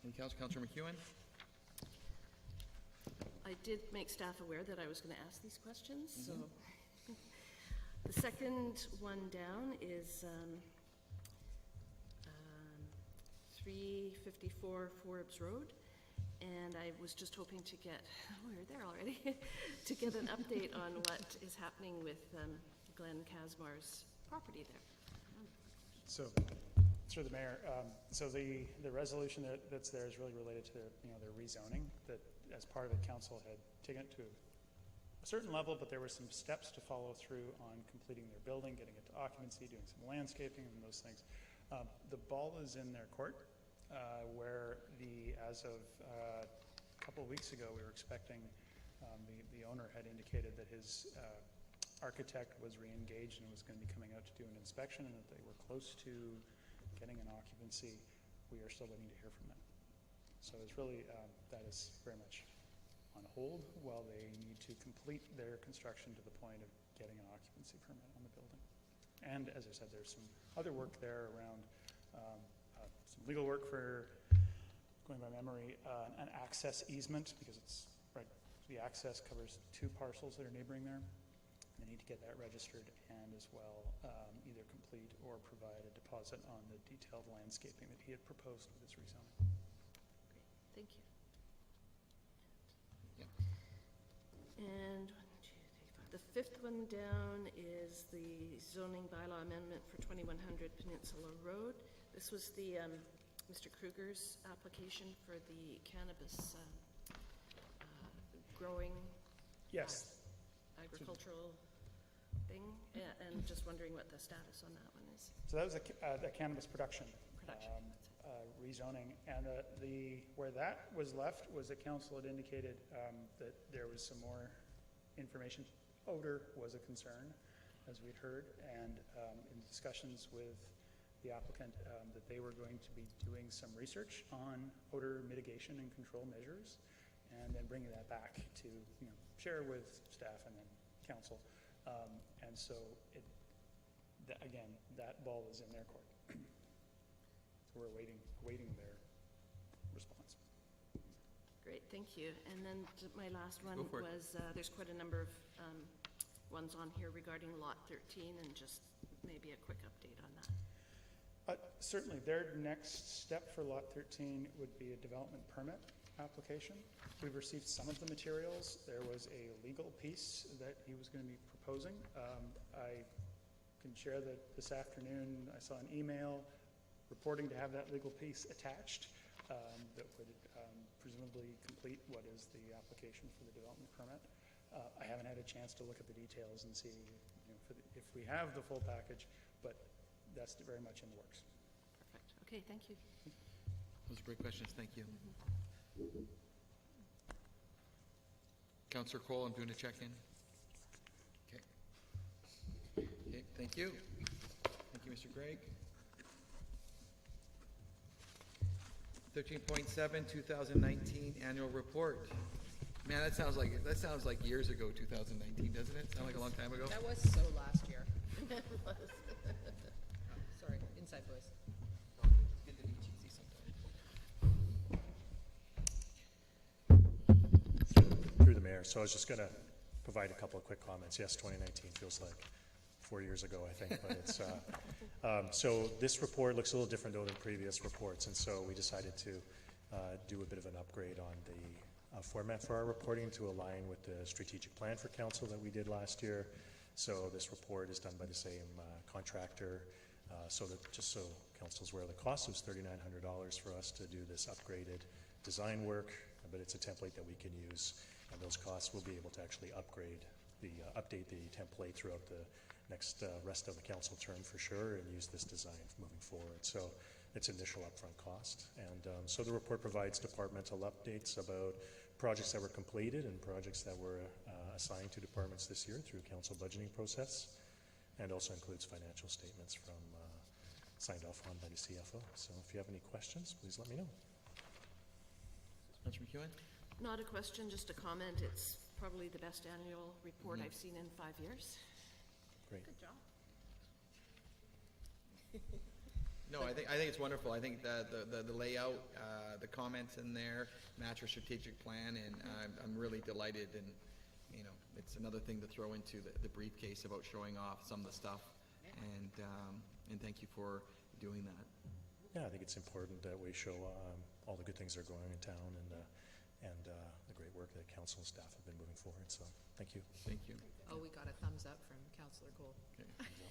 A: any Councillor McEwen?
B: I did make staff aware that I was going to ask these questions, so. The second one down is 354 Forbes Road, and I was just hoping to get, we're there already, to get an update on what is happening with Glenn Casmar's property there.
H: So, through the mayor, so the resolution that's there is really related to their rezoning, that as part of it, council had taken it to a certain level, but there were some steps to follow through on completing their building, getting it to occupancy, doing some landscaping and those things. The ball is in their court, where as of a couple of weeks ago, we were expecting, the owner had indicated that his architect was re-engaged and was going to be coming out to do an inspection, and that they were close to getting an occupancy. We are still waiting to hear from them. So it's really, that is very much on hold while they need to complete their construction to the point of getting an occupancy permit on the building. And as I said, there's some other work there around some legal work for, going by memory, an access easement, because it's right, the access covers 2 parcels that are neighboring there. They need to get that registered and as well either complete or provide a deposit on the detailed landscaping that he had proposed with his rezoning.
B: Thank you.
A: Yeah.
B: And 1, 2, 3, 4. The fifth one down is the zoning bylaw amendment for 2100 Peninsula Road. This was the Mr. Kruger's application for the cannabis growing
H: Yes.
B: agricultural thing, and just wondering what the status on that one is.
H: So that was a cannabis production.
B: Production,
H: Rezoning, and where that was left was that council had indicated that there was some more information. Odor was a concern, as we'd heard, and in discussions with the applicant, that they were going to be doing some research on odor mitigation and control measures, and then bringing that back to share with staff and then council. And so, again, that ball is in their court. So we're awaiting their response.
B: Great, thank you. And then my last one
A: Go for it.
B: was, there's quite a number of ones on here regarding Lot 13, and just maybe a quick update on that.
H: Certainly, their next step for Lot 13 would be a development permit application. We've received some of the materials. There was a legal piece that he was going to be proposing. I can share that this afternoon I saw an email reporting to have that legal piece attached that would presumably complete what is the application for the development permit. I haven't had a chance to look at the details and see if we have the full package, but that's very much in the works.
B: Perfect. Okay, thank you.
A: Those are great questions, thank you. Councillor Cole, I'm doing a check-in. Okay. Okay, thank you. Thank you, Mr. Gregg. 13.7, 2019 annual report. Man, that sounds like years ago, 2019, doesn't it? Sound like a long time ago?
C: That was so last year. Sorry, inside voice.
A: Good to be cheesy sometimes.
I: Through the mayor. So I was just going to provide a couple of quick comments. Yes, 2019 feels like 4 years ago, I think, but it's so this report looks a little different though than previous reports, and so we decided to do a bit of an upgrade on the format for our reporting to align with the strategic plan for council that we did last year. So this report is done by the same contractor, so that just so council's aware, the cost was $3,900 for us to do this upgraded design work, but it's a template that we can use, and those costs will be able to actually update the template throughout the next rest of the council term for sure, and use this design moving forward. So it's initial upfront cost. And so the report provides departmental updates about projects that were completed and projects that were assigned to departments this year through council budgeting process, and also includes financial statements from signed off on by the CFO. So if you have any questions, please let me know.
A: Councillor McEwen?
B: Not a question, just a comment. It's probably the best annual report I've seen in 5 years.
I: Great.
B: Good job.
A: No, I think it's wonderful. I think the layout, the comments in there match our strategic plan, and I'm really delighted. And it's another thing to throw into the briefcase about showing off some of the stuff. And thank you for doing that.
I: Yeah, I think it's important that we show all the good things that are going on in town, and the great work that council and staff have been moving forward. So thank you.
A: Thank you.
C: Oh, we got a thumbs up from Councillor Cole.
A: Okay.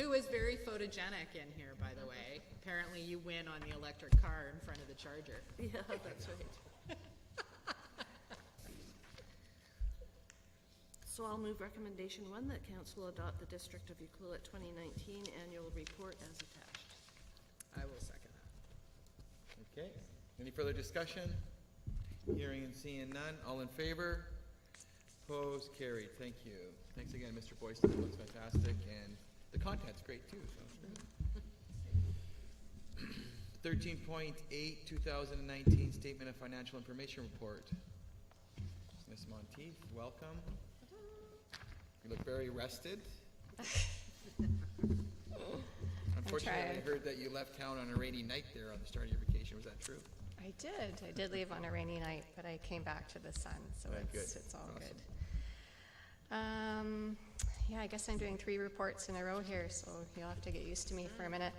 C: Who is very photogenic in here, by the way. Apparently you win on the electric car in front of the Charger.
B: Yeah, that's right. So I'll move recommendation 1 that council adopt the District of Ucluelet 2019 annual report as attached.
C: I will second that.
A: Okay. Any further discussion? Hearing and seeing none. All in favor? Opposed? Carried. Thank you. Thanks again, Mr. Boyce. That looks fantastic, and the content's great too. So 13.8, 2019 Statement of Financial Information Report. Ms. Monteith, welcome. You look very rested. Unfortunately, I heard that you left town on a rainy night there on the start of your vacation. Was that true?
J: I did. I did leave on a rainy night, but I came back to the sun, so
A: Right,
J: it's
A: good.
J: all
A: Awesome.
J: good. Yeah, I guess I'm doing 3 reports in a row here, so you'll have to get used to me for a minute.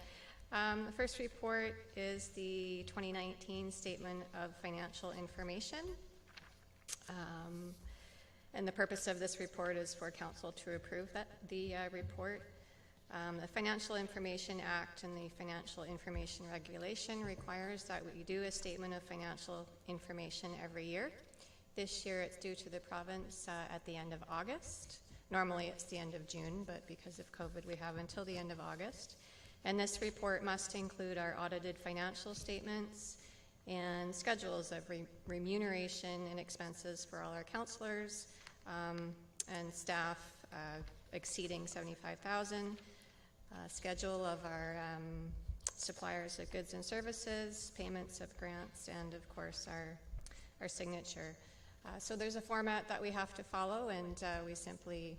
J: The first report is the 2019 Statement of Financial Information. And the purpose of this report is for council to approve the report. The Financial Information Act and the Financial Information Regulation requires that we do a statement of financial information every year. This year it's due to the province at the end of August. Normally it's the end of June, but because of COVID we have until the end of August. And this report must include our audited financial statements and schedules of remuneration and expenses for all our councillors and staff exceeding $75,000. Schedule of our suppliers of goods and services, payments of grants, and of course our signature. So there's a format that we have to follow, and we simply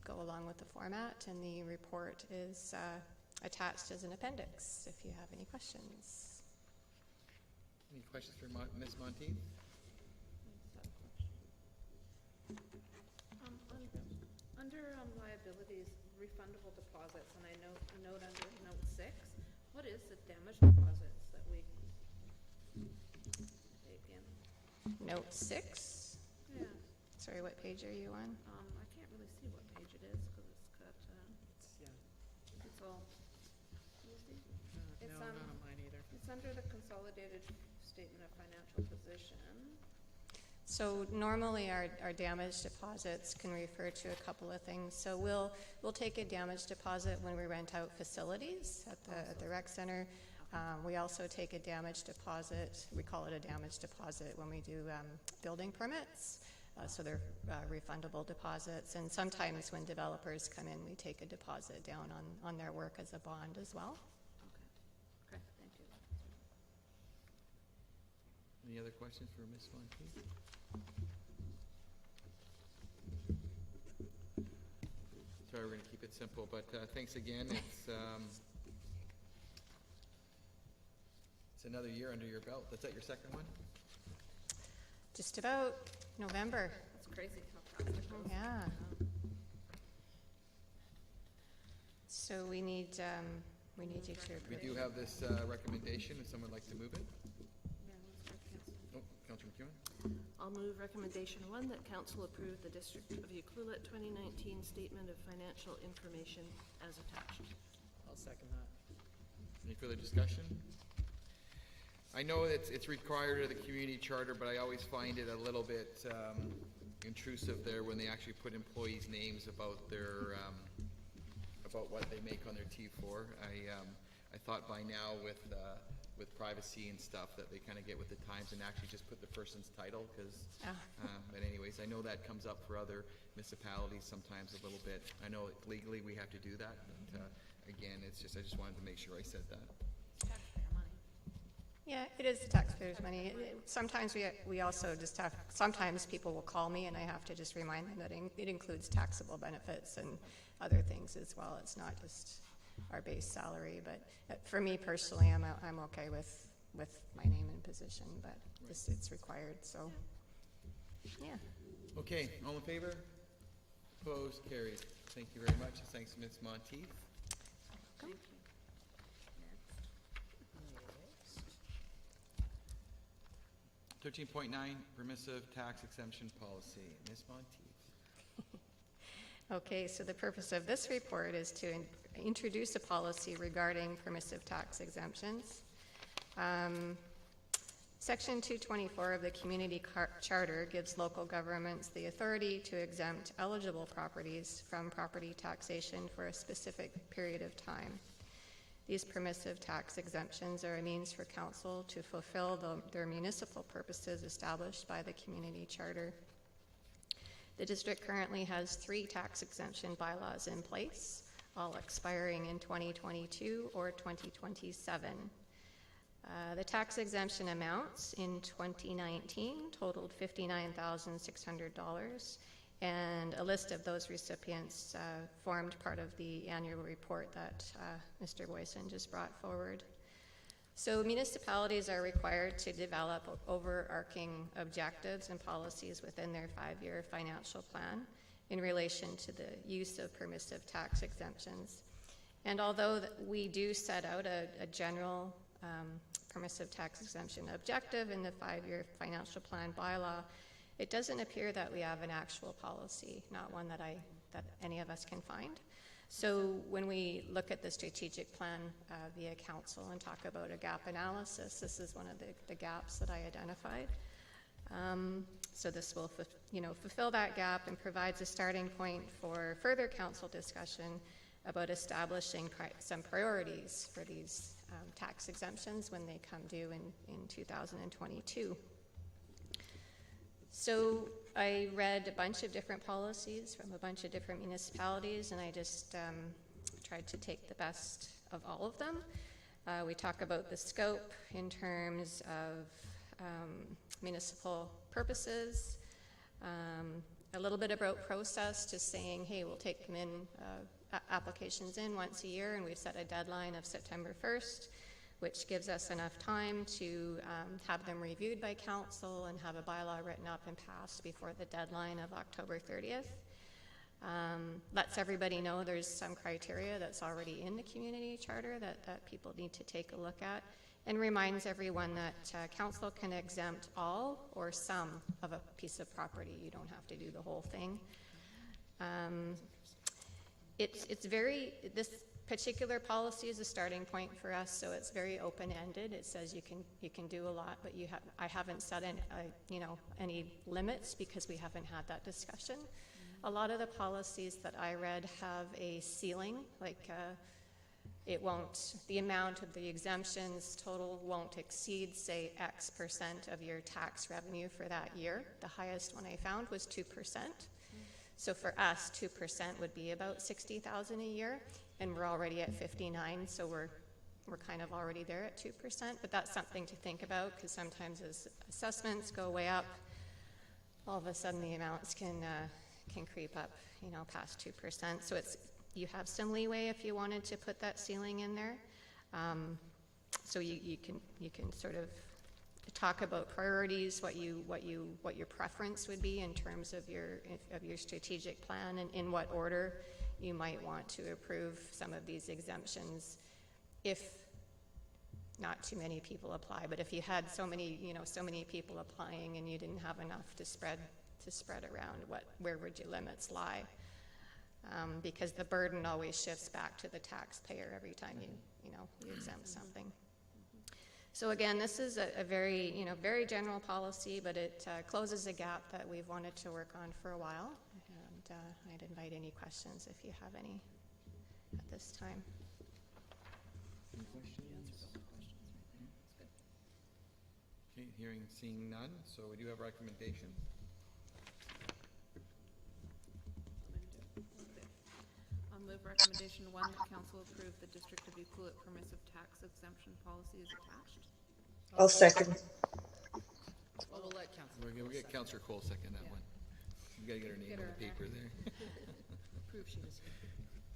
J: go along with the format, and the report is attached as an appendix if you have any questions.
A: Any questions for Ms. Monteith?
F: Under liabilities, refundable deposits, and I note under note 6, what is the damage deposits that we take in?
J: Note 6.
F: Yeah,
J: Sorry, what page are you on?
F: I can't really see what page it is because it's got, it's all, can you see? It's,
C: No, not on mine either.
F: It's under the consolidated statement of financial position.
J: So normally our damage deposits can refer to a couple of things. So we'll take a damage deposit when we rent out facilities at the rec center. We also take a damage deposit, we call it a damage deposit when we do building permits. So they're refundable deposits. And sometimes when developers come in, we take a deposit down on their work as a bond as well.
F: Okay, thank you.
A: Any other questions for Ms. Monteith? Sorry, we're going to keep it simple, but thanks again. It's another year under your belt. Is that your second one?
J: Just about November.
F: That's crazy how fast it goes.
J: Yeah. So we need you to approve.
A: We do have this recommendation. If someone would like to move it?
F: Yeah, let's go cancel.
A: Oh, Councilor McEwen?
B: I'll move recommendation 1 that council approve the District of Ucluelet 2019 Statement of Financial Information as attached.
C: I'll second that.
A: Any further discussion? I know it's required of the community charter, but I always find it a little bit intrusive there when they actually put employees' names about their about what they make on their T4. I thought by now with privacy and stuff that they kind of get with the times and actually just put the person's title because. But anyways, I know that comes up for other municipalities sometimes a little bit. I know legally we have to do that, but again, I just wanted to make sure I said that.
F: Taxpayer money.
J: Yeah, it is the taxpayers' money. Sometimes we also just have, sometimes people will call me and I have to just remind them that it includes taxable benefits and other things as well. It's not just our base salary, but for me personally, I'm okay with my name and position, but it's required, so, yeah.
A: Okay, all in favor? Opposed? Carried. Thank you very much. Thanks, Ms. Monteith.
F: Thank you.
A: 13.9, permissive tax exemption policy. Ms. Monteith.
J: Okay, so the purpose of this report is to introduce a policy regarding permissive tax exemptions. Section 224 of the Community Charter gives local governments the authority to exempt eligible properties from property taxation for a specific period of time. These permissive tax exemptions are a means for council to fulfill their municipal purposes established by the Community Charter. The district currently has 3 tax exemption bylaws in place, all expiring in 2022 or 2027. The tax exemption amounts in 2019 totaled $59,600, and a list of those recipients formed part of the annual report that Mr. Boyson just brought forward. So municipalities are required to develop overarching objectives and policies within their 5-year financial plan in relation to the use of permissive tax exemptions. And although we do set out a general permissive tax exemption objective in the 5-year financial plan bylaw, it doesn't appear that we have an actual policy, not one that any of us can find. So when we look at the strategic plan via council and talk about a gap analysis, this is one of the gaps that I identified. So this will fulfill that gap and provides a starting point for further council discussion about establishing some priorities for these tax exemptions when they come due in 2022. So I read a bunch of different policies from a bunch of different municipalities, and I just tried to take the best of all of them. We talk about the scope in terms of municipal purposes, A little bit about process, just saying, hey, we'll take them in, applications in once a year, and we've set a deadline of September 1st, which gives us enough time to have them reviewed by council and have a bylaw written up and passed before the deadline of October 30th. Lets everybody know there's some criteria that's already in the community charter that people need to take a look at, and reminds everyone that council can exempt all or some of a piece of property. You don't have to do the whole thing. This particular policy is a starting point for us, so it's very open-ended. It says you can do a lot, but I haven't set any limits because we haven't had that discussion. A lot of the policies that I read have a ceiling, like the amount of the exemptions total won't exceed, say, X% of your tax revenue for that year. The highest one I found was 2%. So for us, 2% would be about $60,000 a year, and we're already at 59, so we're kind of already there at 2%. But that's something to think about, because sometimes as assessments go way up, all of a sudden the amounts can creep up, past 2%. So you have some leeway if you wanted to put that ceiling in there. So you can sort of talk about priorities, what your preference would be in terms of your strategic plan, and in what order you might want to approve some of these exemptions, if not too many people apply. But if you had so many people applying and you didn't have enough to spread around, where would your limits lie? Because the burden always shifts back to the taxpayer every time you exempt something. So again, this is a very very general policy, but it closes a gap that we've wanted to work on for a while. And I'd invite any questions if you have any at this time.
A: Any questions? Okay, seeing none, so we do have recommendations.
F: I'll move recommendation 1 that council approve the District of Euclid permissive tax exemption policy as attached.
G: I'll second.
C: Well, we'll let council.
A: We'll get Councillor Cole second that one. You gotta get her name on the paper there.
C: Prove she was here.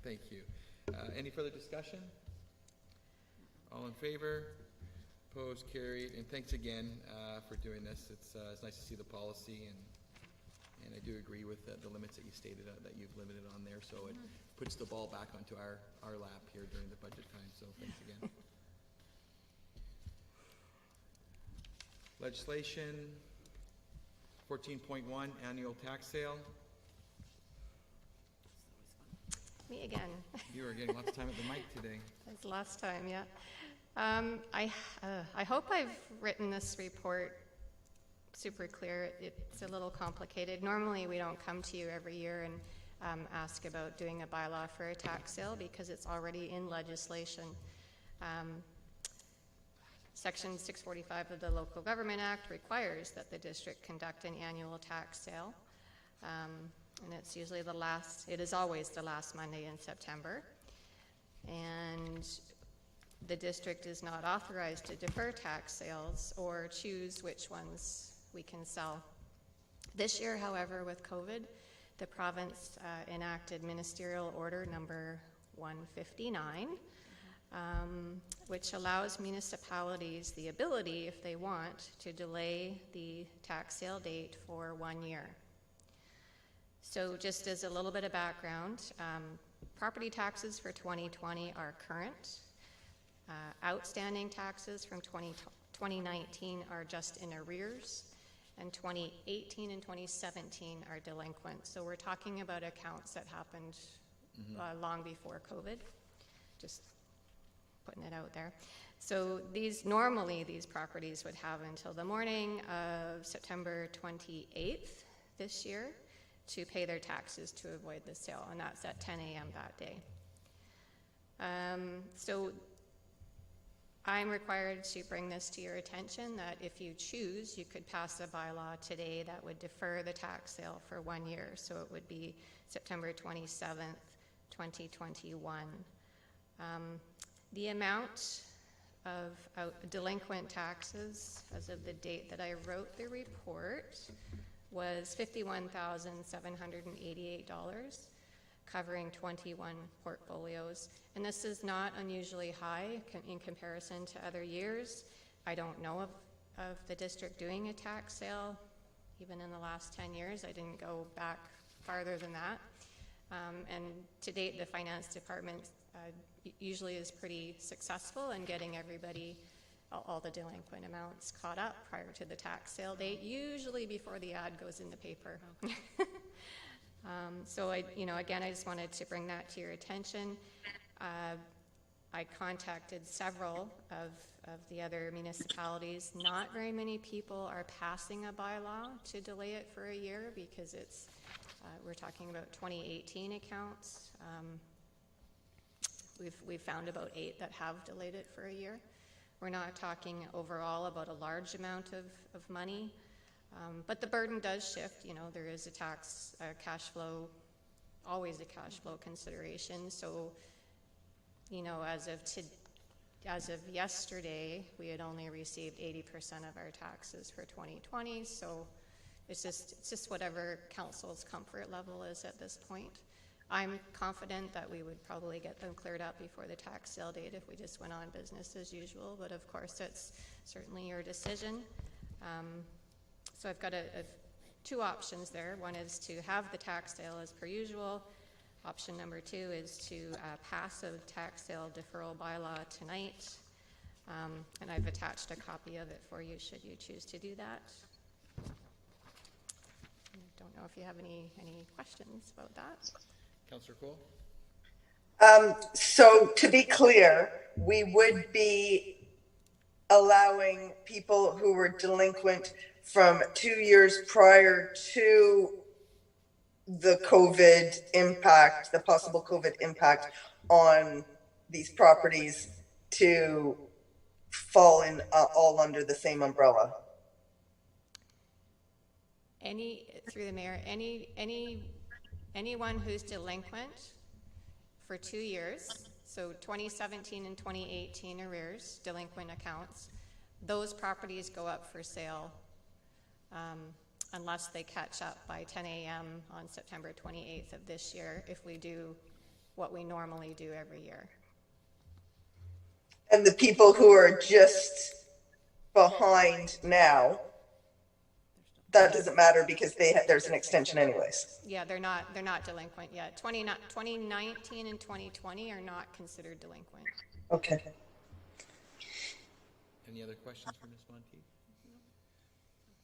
A: Thank you. Any further discussion? All in favor? Opposed? Carried. And thanks again for doing this. It's nice to see the policy, and I do agree with the limits that you stated that you've limited on there. So it puts the ball back onto our lap here during the budget time. So thanks again. Legislation 14.1 annual tax sale.
J: Me again.
A: You are getting lots of time at the mic today.
J: As last time, yeah. I hope I've written this report super clear. It's a little complicated. Normally, we don't come to you every year and ask about doing a bylaw for a tax sale because it's already in legislation. Section 645 of the Local Government Act requires that the district conduct an annual tax sale. And it's usually it is always the last Monday in September. And the district is not authorized to defer tax sales or choose which ones we can sell. This year, however, with COVID, the province enacted Ministerial Order number 159, which allows municipalities the ability, if they want, to delay the tax sale date for 1 year. So just as a little bit of background, property taxes for 2020 are current. Outstanding taxes from 2019 are just in arrears, and 2018 and 2017 are delinquent. So we're talking about accounts that happened long before COVID, just putting it out there. So normally these properties would have until the morning of September 28th this year to pay their taxes to avoid the sale, and that's at 10 a.m. that day. So I'm required to bring this to your attention that if you choose, you could pass a bylaw today that would defer the tax sale for 1 year. So it would be September 27th, 2021. The amount of delinquent taxes as of the date that I wrote the report was $51,788, covering 21 portfolios. And this is not unusually high in comparison to other years. I don't know of the district doing a tax sale, even in the last 10 years. I didn't go back farther than that. And to date, the finance department usually is pretty successful in getting everybody, all the delinquent amounts, caught up prior to the tax sale date, usually before the ad goes in the paper. So again, I just wanted to bring that to your attention. I contacted several of the other municipalities. Not very many people are passing a bylaw to delay it for a year because it's, we're talking about 2018 accounts. We've found about 8 that have delayed it for a year. We're not talking overall about a large amount of money, but the burden does shift. There is a cash flow, always a cash flow consideration. So, as of yesterday, we had only received 80% of our taxes for 2020. So it's just whatever council's comfort level is at this point. I'm confident that we would probably get them cleared up before the tax sale date if we just went on business as usual, but of course it's certainly your decision. So I've got 2 options there. One is to have the tax sale as per usual. Option number 2 is to pass a tax sale deferral bylaw tonight. And I've attached a copy of it for you should you choose to do that. I don't know if you have any questions about that.
A: Councillor Cole?
G: So to be clear, we would be allowing people who were delinquent from 2 years prior to the COVID impact, the possible COVID impact on these properties to fall in all under the same umbrella.
J: Through the mayor, anyone who's delinquent for 2 years, so 2017 and 2018 arrears, delinquent accounts, those properties go up for sale unless they catch up by 10 a.m. on September 28th of this year, if we do what we normally do every year.
G: And the people who are just behind now, that doesn't matter because there's an extension anyways.
J: Yeah, they're not delinquent yet. 2019 and 2020 are not considered delinquent.
G: Okay.
A: Any other questions for Ms. Monteith?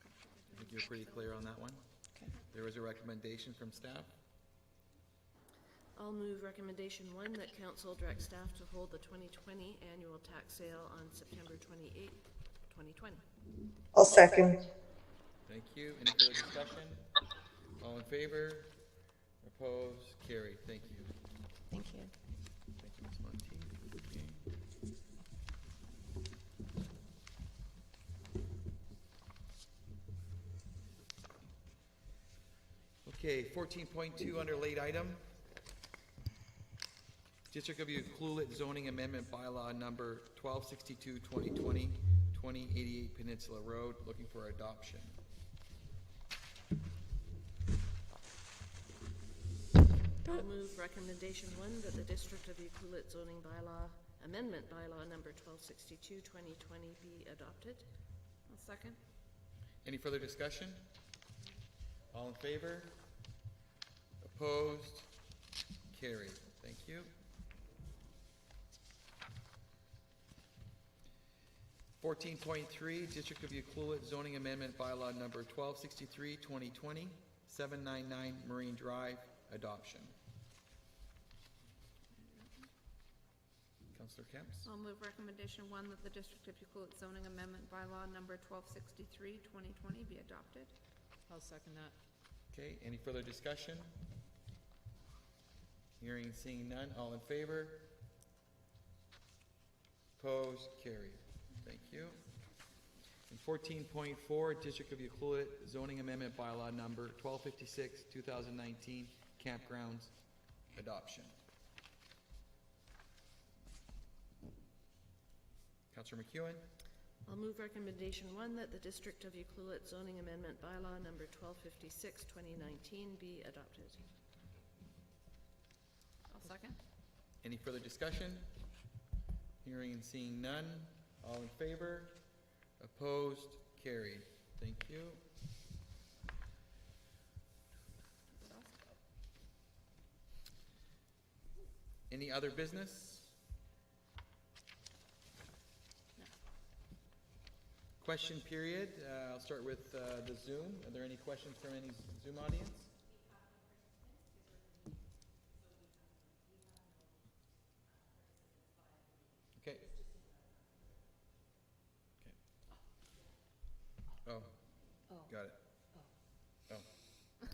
A: I think you're pretty clear on that one.
J: Okay.
A: There was a recommendation from staff.
B: I'll move recommendation 1 that council direct staff to hold the 2020 annual tax sale on September 28th, 2020.
G: I'll second.
A: Thank you. Any further discussion? All in favor? Opposed? Carried. Thank you.
J: Thank you.
A: Thank you, Ms. Monteith. Okay, 14.2 under late item. District of Ucluelet zoning amendment bylaw number 1262-2020, 2088 Peninsula Road, looking for adoption.
B: I'll move recommendation 1 that the District of Ucluelet zoning bylaw, amendment bylaw number 1262-2020 be adopted.
F: I'll second.
A: Any further discussion? All in favor? Opposed? Carried. Thank you. 14.3, District of Ucluelet zoning amendment bylaw number 1263-2020, 799 Marine Drive, adoption. Councillor Kemps?
F: I'll move recommendation 1 that the District of Ucluelet zoning amendment bylaw number 1263-2020 be adopted.
C: I'll second that.
A: Okay, any further discussion? Hearing and seeing none, all in favor? Opposed? Carried. Thank you. And 14.4, District of Ucluelet zoning amendment bylaw number 1256, 2019, campgrounds, adoption. Councillor McEwen?
B: I'll move recommendation 1 that the District of Ucluelet zoning amendment bylaw number 1256, 2019 be adopted.
F: I'll second.
A: Any further discussion? Hearing and seeing none. All in favor? Opposed? Carried. Thank you. Any other business? Question period. I'll start with the Zoom. Are there any questions from any Zoom audience? Okay. Okay. Oh, got it. Oh.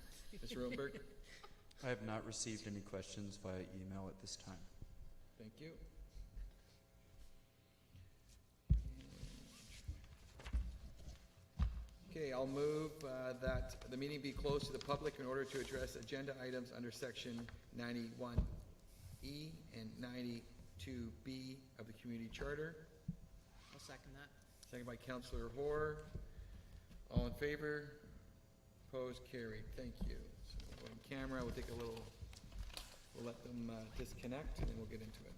A: Mr. Rosenberg?
D: I have not received any questions via email at this time.
A: Thank you. Okay, I'll move that the meeting be closed to the public in order to address agenda items under section 91E and 92B of the Community Charter.
C: I'll second that.
A: Second by Councillor Hoare. All in favor? Opposed? Carried. Thank you. So we'll go on camera. We'll take a little, we'll let them disconnect and then we'll get into it.